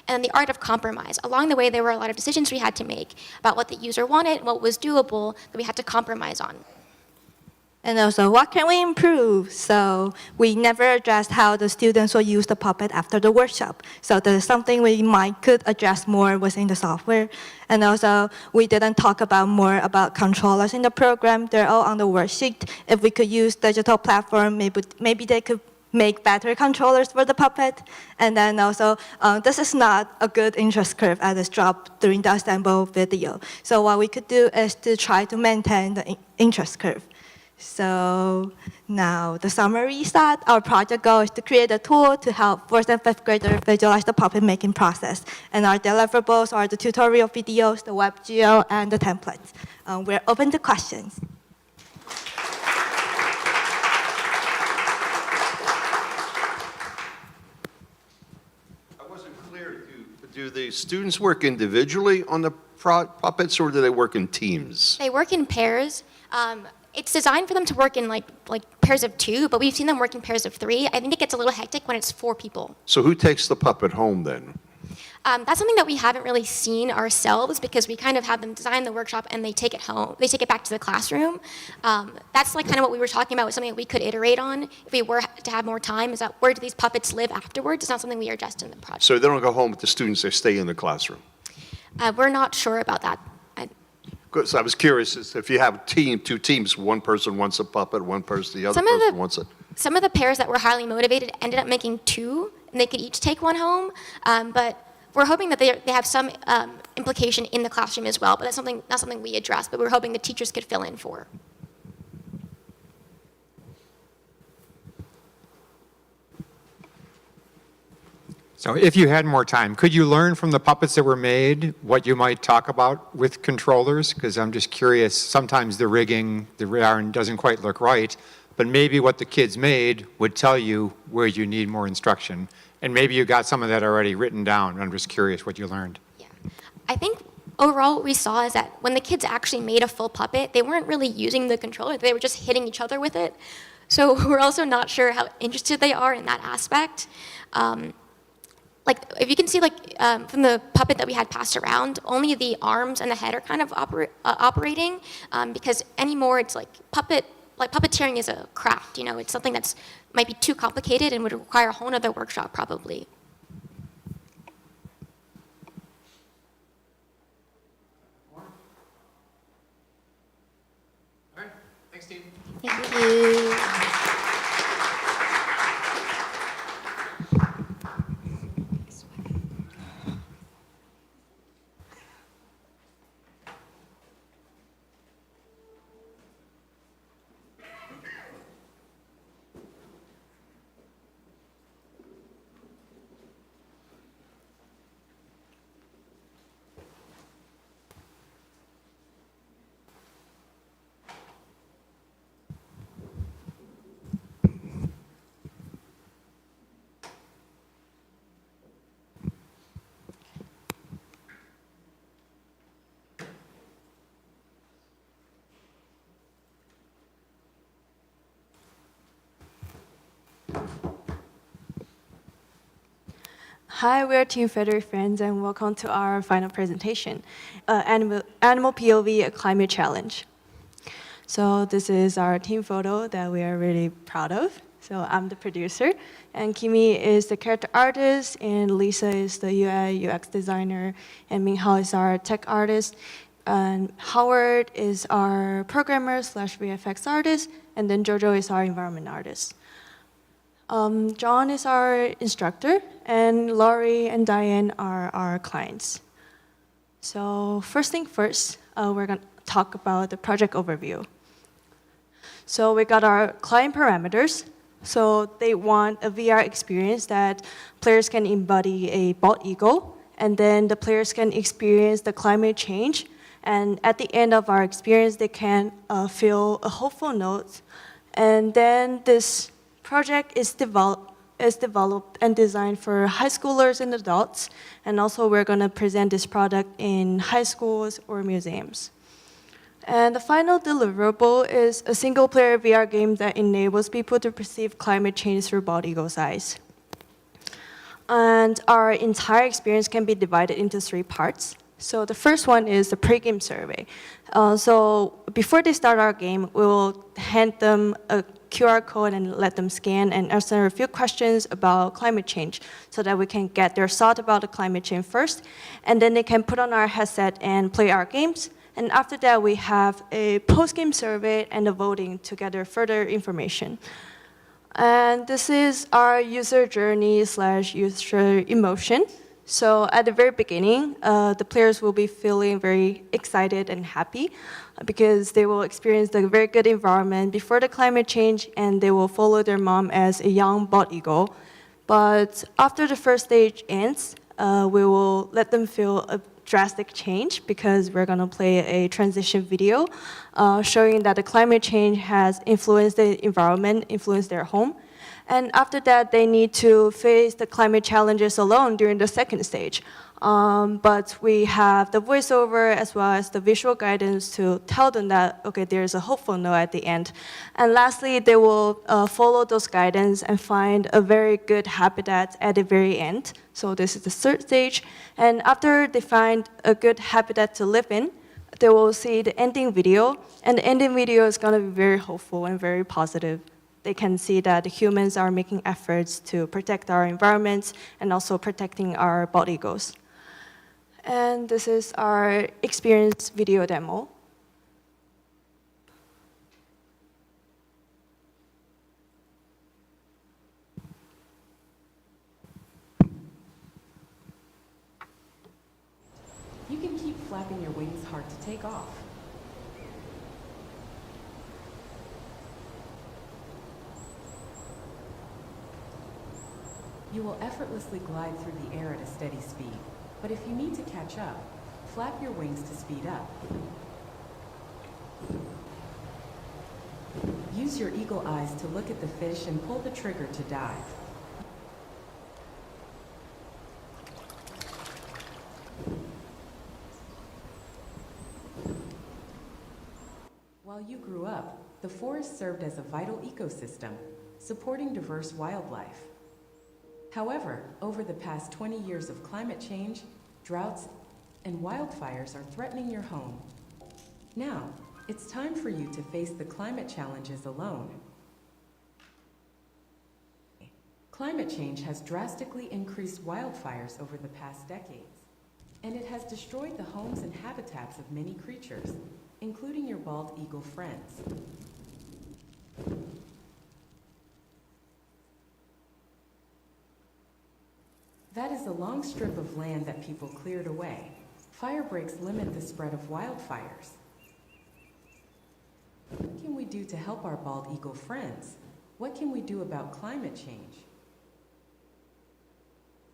And then the art of compromise. Along the way, there were a lot of decisions we had to make about what the user wanted, what was doable, that we had to compromise on. And also, what can we improve? So we never addressed how the students will use the puppet after the workshop. So there's something we could address more within the software. And also, we didn't talk more about controllers in the program. They're all on the worksheet. If we could use digital platform, maybe they could make better controllers for the puppet. And then also, this is not a good interest curve as it's dropped during the assemble video. So what we could do is to try to maintain the interest curve. So now the summary is that our project goal is to create a tool to help 4th and 5th graders visualize the puppet making process. And our deliverables are the tutorial videos, the WebGL, and the templates. We're open to questions. I wasn't clear. Do the students work individually on the puppets, or do they work in teams? They work in pairs. It's designed for them to work in like pairs of 2, but we've seen them work in pairs of 3. I think it gets a little hectic when it's 4 people. So who takes the puppet home then? That's something that we haven't really seen ourselves, because we kind of have them design the workshop and they take it home. They take it back to the classroom. That's like kind of what we were talking about, was something that we could iterate on if we were to have more time, is that where do these puppets live afterwards? It's not something we addressed in the project. So they don't go home with the students, they stay in the classroom? We're not sure about that. Good. So I was curious, if you have 2 teams, one person wants a puppet, one person, the other person wants it. Some of the pairs that were highly motivated ended up making 2, and they could each take one home. But we're hoping that they have some implication in the classroom as well. But that's not something we addressed, but we're hoping the teachers could fill in for. So if you had more time, could you learn from the puppets that were made what you might talk about with controllers? Because I'm just curious, sometimes the rigging, the yarn doesn't quite look right, but maybe what the kids made would tell you where you need more instruction. And maybe you got some of that already written down. I'm just curious what you learned. Yeah. I think overall what we saw is that when the kids actually made a full puppet, they weren't really using the controller. They were just hitting each other with it. So we're also not sure how interested they are in that aspect. Like, if you can see, from the puppet that we had passed around, only the arms and the head are kind of operating, because anymore it's puppeteering is a craft, you know, it's something that's might be too complicated and would require a whole other workshop probably. All right, thanks team. Thank you. Hi, we're Team Federal Friends, and welcome to our final presentation, Animal POV, a Climate Challenge. So this is our team photo that we are really proud of. So I'm the producer, and Kimi is the character artist, and Lisa is the UI UX designer, and Minghao is our tech artist, and Howard is our programmer / VFX artist, and then Jojo is our environment artist. John is our instructor, and Laurie and Diane are our clients. So first thing first, we're going to talk about the project overview. So we got our client parameters. So they want a VR experience that players can embody a bald eagle, and then the players can experience the climate change. And at the end of our experience, they can feel a hopeful note. And then this project is developed and designed for high schoolers and adults, and also we're going to present this product in high schools or museums. And the final deliverable is a single-player VR game that enables people to perceive climate change through bald eagle's eyes. And our entire experience can be divided into 3 parts. So the first one is the pre-game survey. So before they start our game, we will hand them a QR code and let them scan and answer a few questions about climate change so that we can get their thought about the climate change first. And then they can put on our headset and play our games. And after that, we have a post-game survey and a voting to gather further information. And this is our user journey / user emotion. So at the very beginning, the players will be feeling very excited and happy because they will experience the very good environment before the climate change, and they will follow their mom as a young bald eagle. But after the first stage ends, we will let them feel a drastic change because we're going to play a transition video showing that the climate change has influenced the environment, influenced their home. And after that, they need to face the climate challenges alone during the second stage. But we have the voiceover as well as the visual guidance to tell them that, okay, there's a hopeful note at the end. And lastly, they will follow those guidance and find a very good habitat at the very end. So this is the third stage. And after they find a good habitat to live in, they will see the ending video. And the ending video is going to be very hopeful and very positive. They can see that the humans are making efforts to protect our environment and also protecting our bald eagles. And this is our experience video demo. You can keep flapping your wings hard to take off. You will effortlessly glide through the air at a steady speed. But if you need to catch up, flap your wings to speed up. Use your eagle eyes to look at the fish and pull the trigger to dive. While you grew up, the forest served as a vital ecosystem, supporting diverse wildlife. However, over the past 20 years of climate change, droughts, and wildfires are threatening your home. Now, it's time for you to face the climate challenges alone. Climate change has drastically increased wildfires over the past decades, and it has destroyed the homes and habitats of many creatures, including your bald eagle friends. That is a long strip of land that people cleared away. Fire breaks limit the spread of wildfires. What can we do to help our bald eagle friends? What can we do about climate change?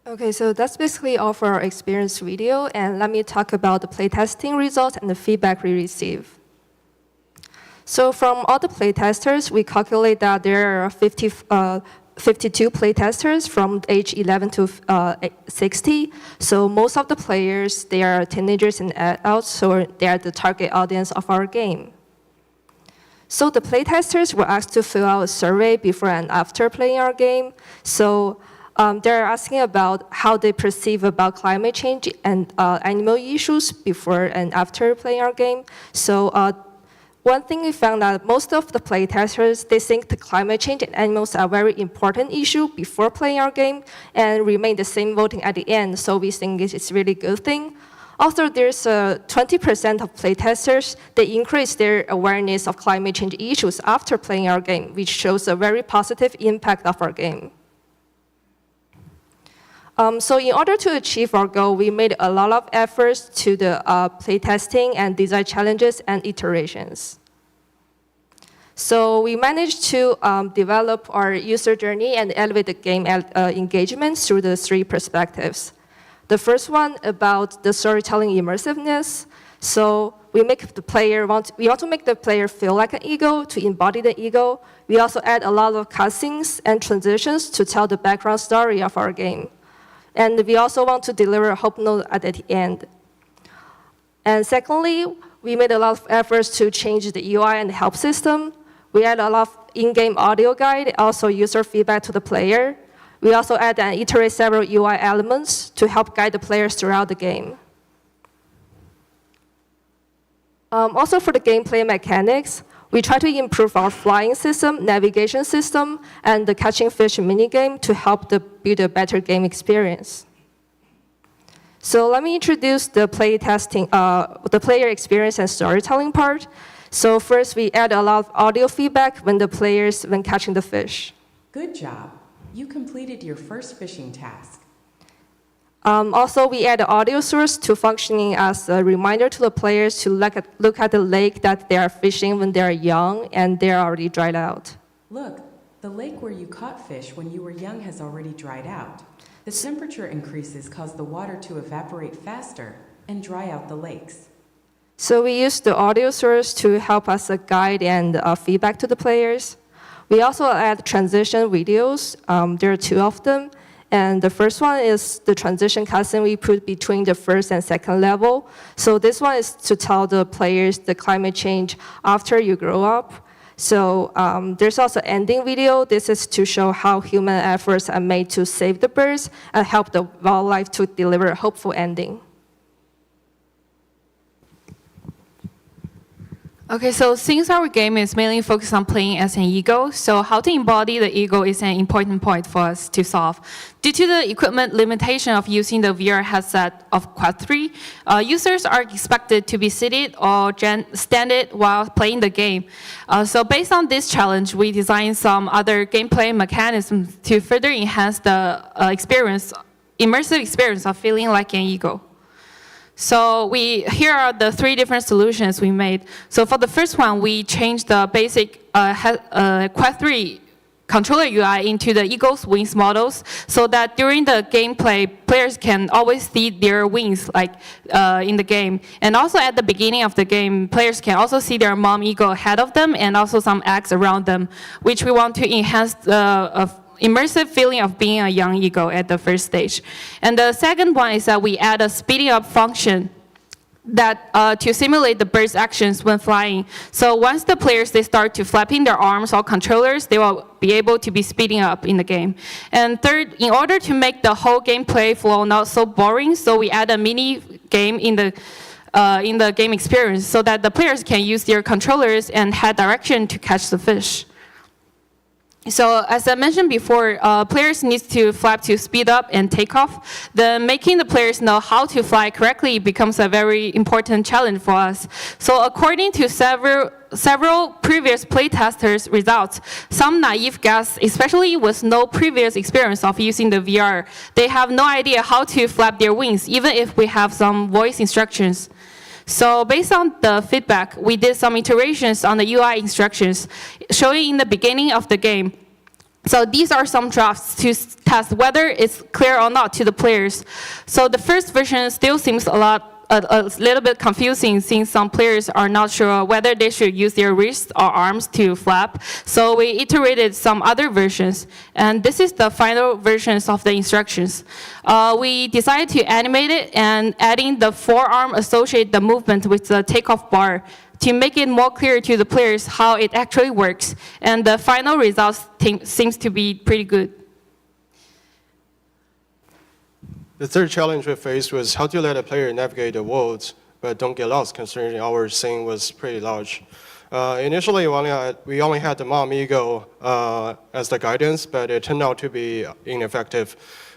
Okay, so that's basically all for our experience video, and let me talk about the playtesting results and the feedback we receive. So from all the playtesters, we calculate that there are 52 playtesters from age 11 to 60. So most of the players, they are teenagers and adults, so they are the target audience of our game. So the playtesters were asked to fill out a survey before and after playing our game. So they're asking about how they perceive about climate change and animal issues before and after playing our game. So one thing we found that most of the playtesters, they think the climate change and animals are a very important issue before playing our game and remain the same voting at the end, so we think it's a really good thing. Also, there's 20% of playtesters, they increase their awareness of climate change issues after playing our game, which shows a very positive impact of our game. So in order to achieve our goal, we made a lot of efforts to the playtesting and design challenges and iterations. So we managed to develop our user journey and elevate the game engagement through the 3 perspectives. The first one about the storytelling immersiveness. So we want to make the player feel like an eagle, to embody the eagle. We also add a lot of cutscenes and transitions to tell the background story of our game. And we also want to deliver a hope note at the end. And secondly, we made a lot of efforts to change the UI and the help system. We add a lot of in-game audio guide, also user feedback to the player. We also add and iterate several UI elements to help guide the players throughout the game. Also for the gameplay mechanics, we try to improve our flying system, navigation system, and the catching fish minigame to help build a better game experience. So let me introduce the the player experience and storytelling part. So first, we add a lot of audio feedback when catching the fish. Good job. You completed your first fishing task. Also, we add an audio source to functioning as a reminder to the players to look at the lake that they are fishing when they are young and they are already dried out. Look, the lake where you caught fish when you were young has already dried out. The temperature increases cause the water to evaporate faster and dry out the lakes. So we use the audio source to help us guide and feedback to the players. We also add transition videos. There are 2 of them. And the first one is the transition cutscene we put between the first and second level. So this one is to tell the players the climate change after you grow up. So there's also ending video. This is to show how human efforts are made to save the birds and help the wildlife to deliver a hopeful ending. Okay, so since our game is mainly focused on playing as an eagle, so how to embody the eagle is an important point for us to solve. Due to the equipment limitation of using the VR headset of Quad 3, users are expected to be seated or standing while playing the game. So based on this challenge, we designed some other gameplay mechanisms to further enhance the immersive experience of feeling like an eagle. So here are the 3 different solutions we made. So for the first one, we changed the basic Quad 3 controller UI into the eagle's wings models so that during the gameplay, players can always see their wings in the game. And also at the beginning of the game, players can also see their mom eagle ahead of them and also some eggs around them, which we want to enhance the immersive feeling of being a young eagle at the first stage. And the second one is that we add a speeding up function to simulate the bird's actions when flying. So once the players start to flapping their arms or controllers, they will be able to be speeding up in the game. And third, in order to make the whole gameplay flow not so boring, so we add a mini game in the game experience so that the players can use their controllers and head direction to catch the fish. So as I mentioned before, players need to flap to speed up and take off. Then making the players know how to fly correctly becomes a very important challenge for us. So according to several previous playtesters' results, some naive guests, especially with no previous experience of using the VR, they have no idea how to flap their wings, even if we have some voice instructions. So based on the feedback, we did some iterations on the UI instructions, showing in the beginning of the game. So these are some drafts to test whether it's clear or not to the players. So the first version still seems a little bit confusing since some players are not sure whether they should use their wrists or arms to flap. So we iterated some other versions, and this is the final versions of the instructions. We decided to animate it and adding the forearm associate the movement with the takeoff bar to make it more clear to the players how it actually works. And the final results seems to be pretty good. The third challenge we faced was how to let a player navigate the world, but don't get lost considering our scene was pretty large. Initially, we only had the mom eagle as the guidance, but it turned out to be ineffective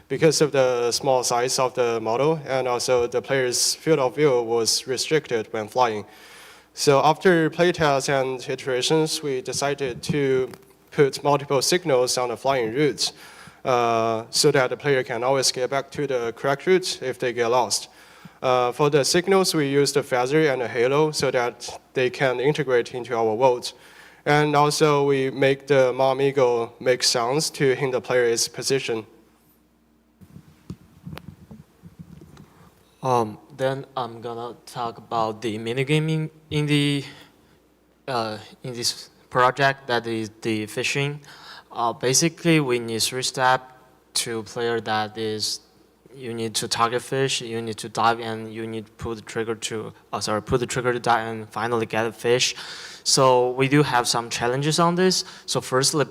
because of the small size of the model, and also the player's field of view was restricted when flying. So after playtests and iterations, we decided to put multiple signals on the flying routes so that the player can always get back to the correct route if they get lost. For the signals, we used a feather and a halo so that they can integrate into our world. And also, we make the mom eagle make sounds to hint the player's position. The then I'm gonna talk about the minigaming in this project, that is the fishing. Basically, we need 3 steps to player. That is, you need to target fish, you need to dive, and you need to put the trigger to dive and finally get a fish. So we do have some challenges on this. So firstly,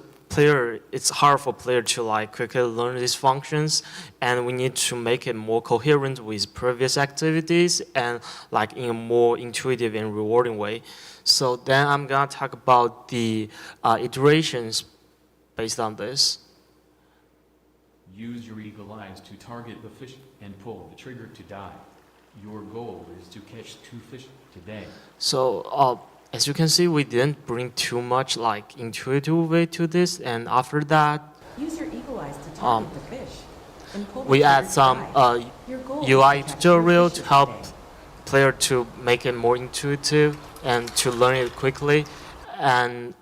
it's hard for player to like quickly learn these functions, and we need to make it more coherent with previous activities and like in a more intuitive and rewarding way. So then I'm gonna talk about the iterations based on this. Use your eagle eyes to target the fish and pull the trigger to dive. Your goal is to catch 2 fish today. So as you can see, we didn't bring too much like intuitive way to this, and after that, Use your eagle eyes to target the fish and pull the we trigger add to some dive. Your goal is to UI catch 2 tutorial fish to help today. player to make it more intuitive and to learn it quickly. And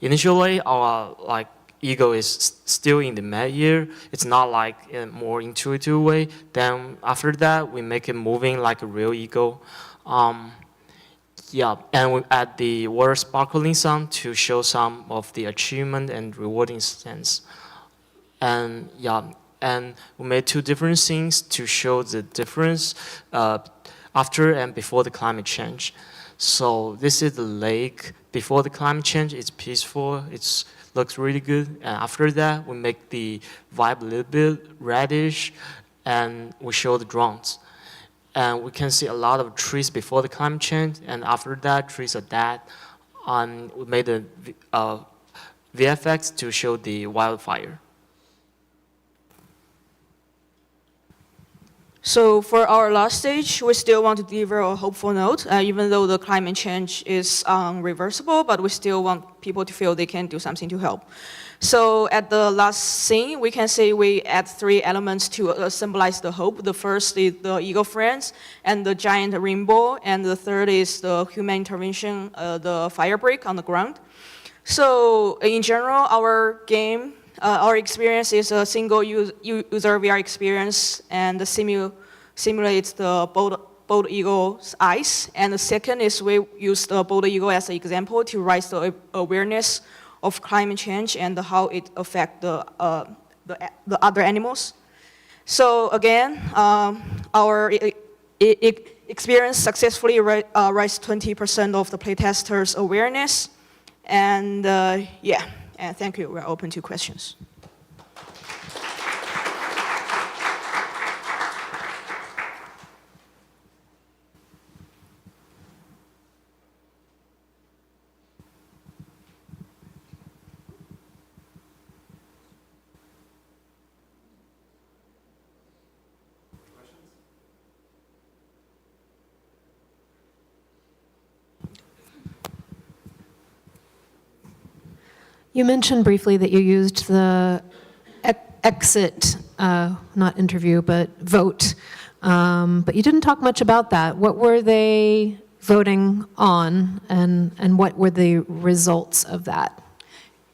initially, our like ego is still in the mid-year. It's not like a more intuitive way. Then after that, we make it moving like a real ego. Yeah, and we add the water sparkling sound to show some of the achievement and rewarding sense. And yeah, and we made 2 different scenes to show the difference after and before the climate change. So this is the lake before the climate change. It's peaceful. It looks really good. And after that, we make the vibe a little bit reddish, and we show the drones. And we can see a lot of trees before the climate change, and after that, trees are dead. We made the VFX to show the wildfire. So for our last stage, we still want to deliver a hopeful note, even though the climate change is reversible, but we still want people to feel they can do something to help. So at the last scene, we can say we add 3 elements to symbolize the hope. The first is the eagle friends and the giant rainbow, and the third is the human intervention, the fire break on the ground. So in general, our game, our experience is a single user VR experience, and simulates the bald eagle's eyes. And the second is we use the bald eagle as an example to raise the awareness of climate change and how it affects the other animals. So again, our experience successfully raised 20% of the playtesters' awareness. And yeah, and thank you. We're open to questions. You mentioned briefly that you used the exit, not interview, but vote, but you didn't talk much about that. What were they voting on, and what were the results of that?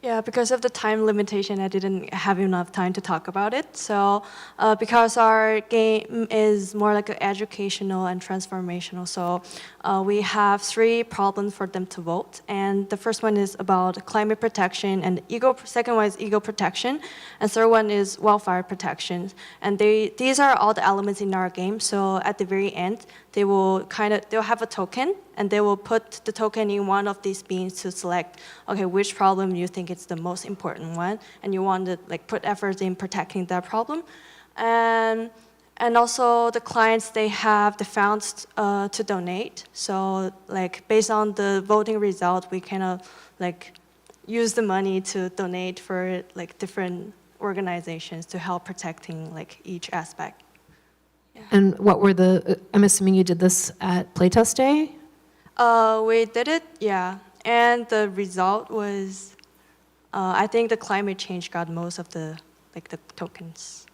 Yeah, because of the time limitation, I didn't have enough time to talk about it. So because our game is more like educational and transformational, so we have 3 problems for them to vote. And the first one is about climate protection, and second one is ego protection, and third one is wildfire protection. And these are all the elements in our game. So at the very end, they'll have a token, and they will put the token in one of these beans to select, okay, which problem you think is the most important one, and you want to like put effort in protecting that problem. And also the clients, they have the funds to donate. So like based on the voting result, we kind of like use the money to donate for like different organizations to help protecting like each aspect. And what were I'm assuming you did this at Playtest Day? We did it, yeah. And the result was, I think the climate change got most of the tokens.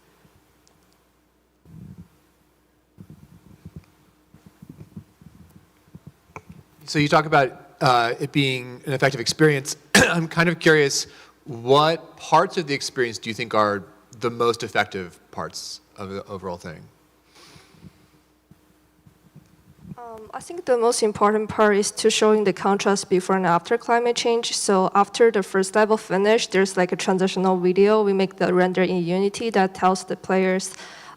So you talk about it being an effective experience. I'm kind of curious, what parts of the experience do you think are the most effective parts of the overall thing? I think the most important part is to showing the contrast before and after climate change. So after the first level finished, there's like a transitional video. We make the render in Unity that tells the players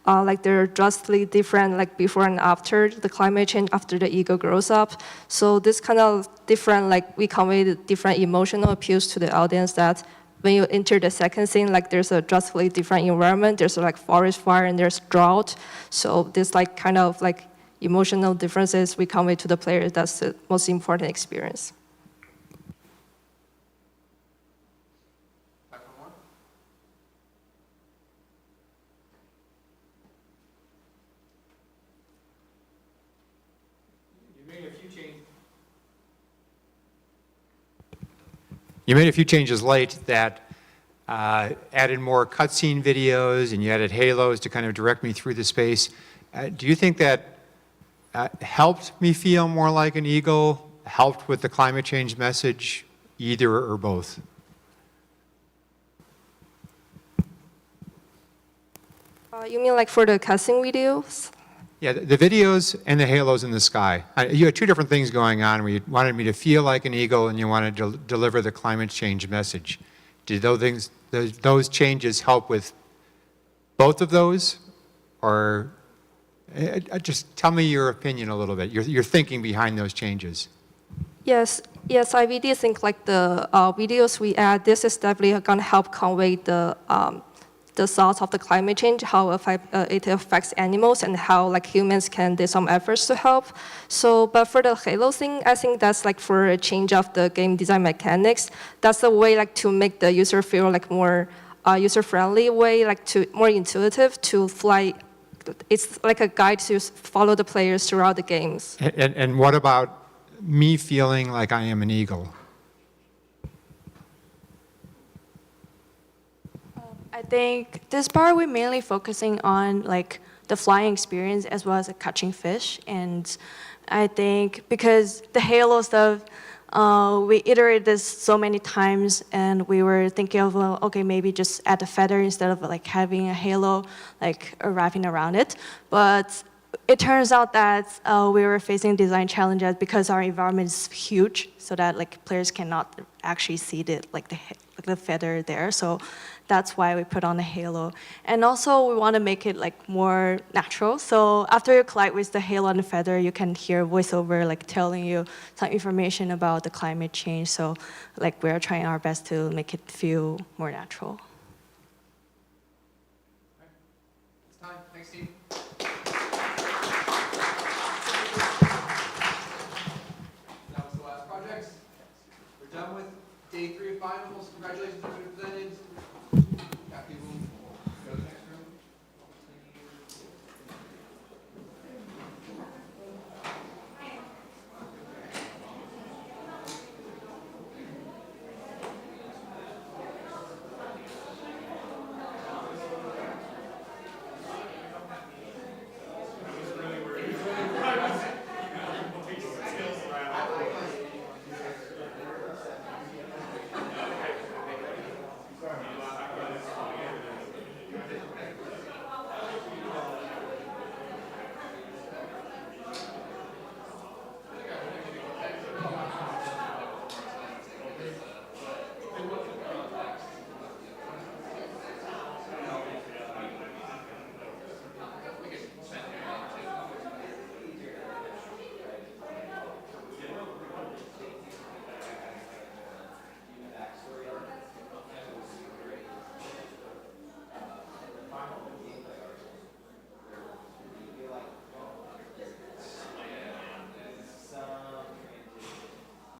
like they're drastically different like before and after the climate change, after the ego grows up. So this kind of different, like we convey the different emotional appeals to the audience that when you enter the second scene, like there's a drastically different environment. There's like forest fire and there's drought. So this like kind of like emotional differences we convey to the players. That's the most important experience. You made a few changes late that added more cutscene videos, and you added halos to kind of direct me through the space. Do you think that helped me feel more like an eagle, helped with the climate change message, either or both? You mean like for the cutscene videos? Yeah, the videos and the halos in the sky. You had two different things going on where you wanted me to feel like an eagle and you wanted to deliver the climate change message. Did those changes help with both of those? Or just tell me your opinion a little bit, your thinking behind those changes. Yes, I really think like the videos we add, this is definitely going to help convey the thoughts of the climate change, how it affects animals, and how like humans can do some efforts to help. So, but for the halo thing, I think that's like for a change of the game design mechanics. That's the way like to make the user feel like more user-friendly way, like to more intuitive to fly. It's like a guide to follow the players throughout the games. And what about me feeling like I am an eagle? I think this part we're mainly focusing on like the flying experience as well as the catching fish. And I think because the halo stuff, we iterated this so many times and we were thinking of, well, okay, maybe just add a feather instead of like having a halo like wrapping around it. But it turns out that we were facing design challenges because our environment is huge, so that like players cannot actually see the feather there. So that's why we put on the halo. And also we want to make it like more natural. So after you collide with the halo and the feather, you can hear voiceover like telling you some information about the climate change. So like we're trying our best to make it feel more natural. It's time. Thanks, Steve. That was the last project. We're done with day 3 of finals. Congratulations, everybody presented.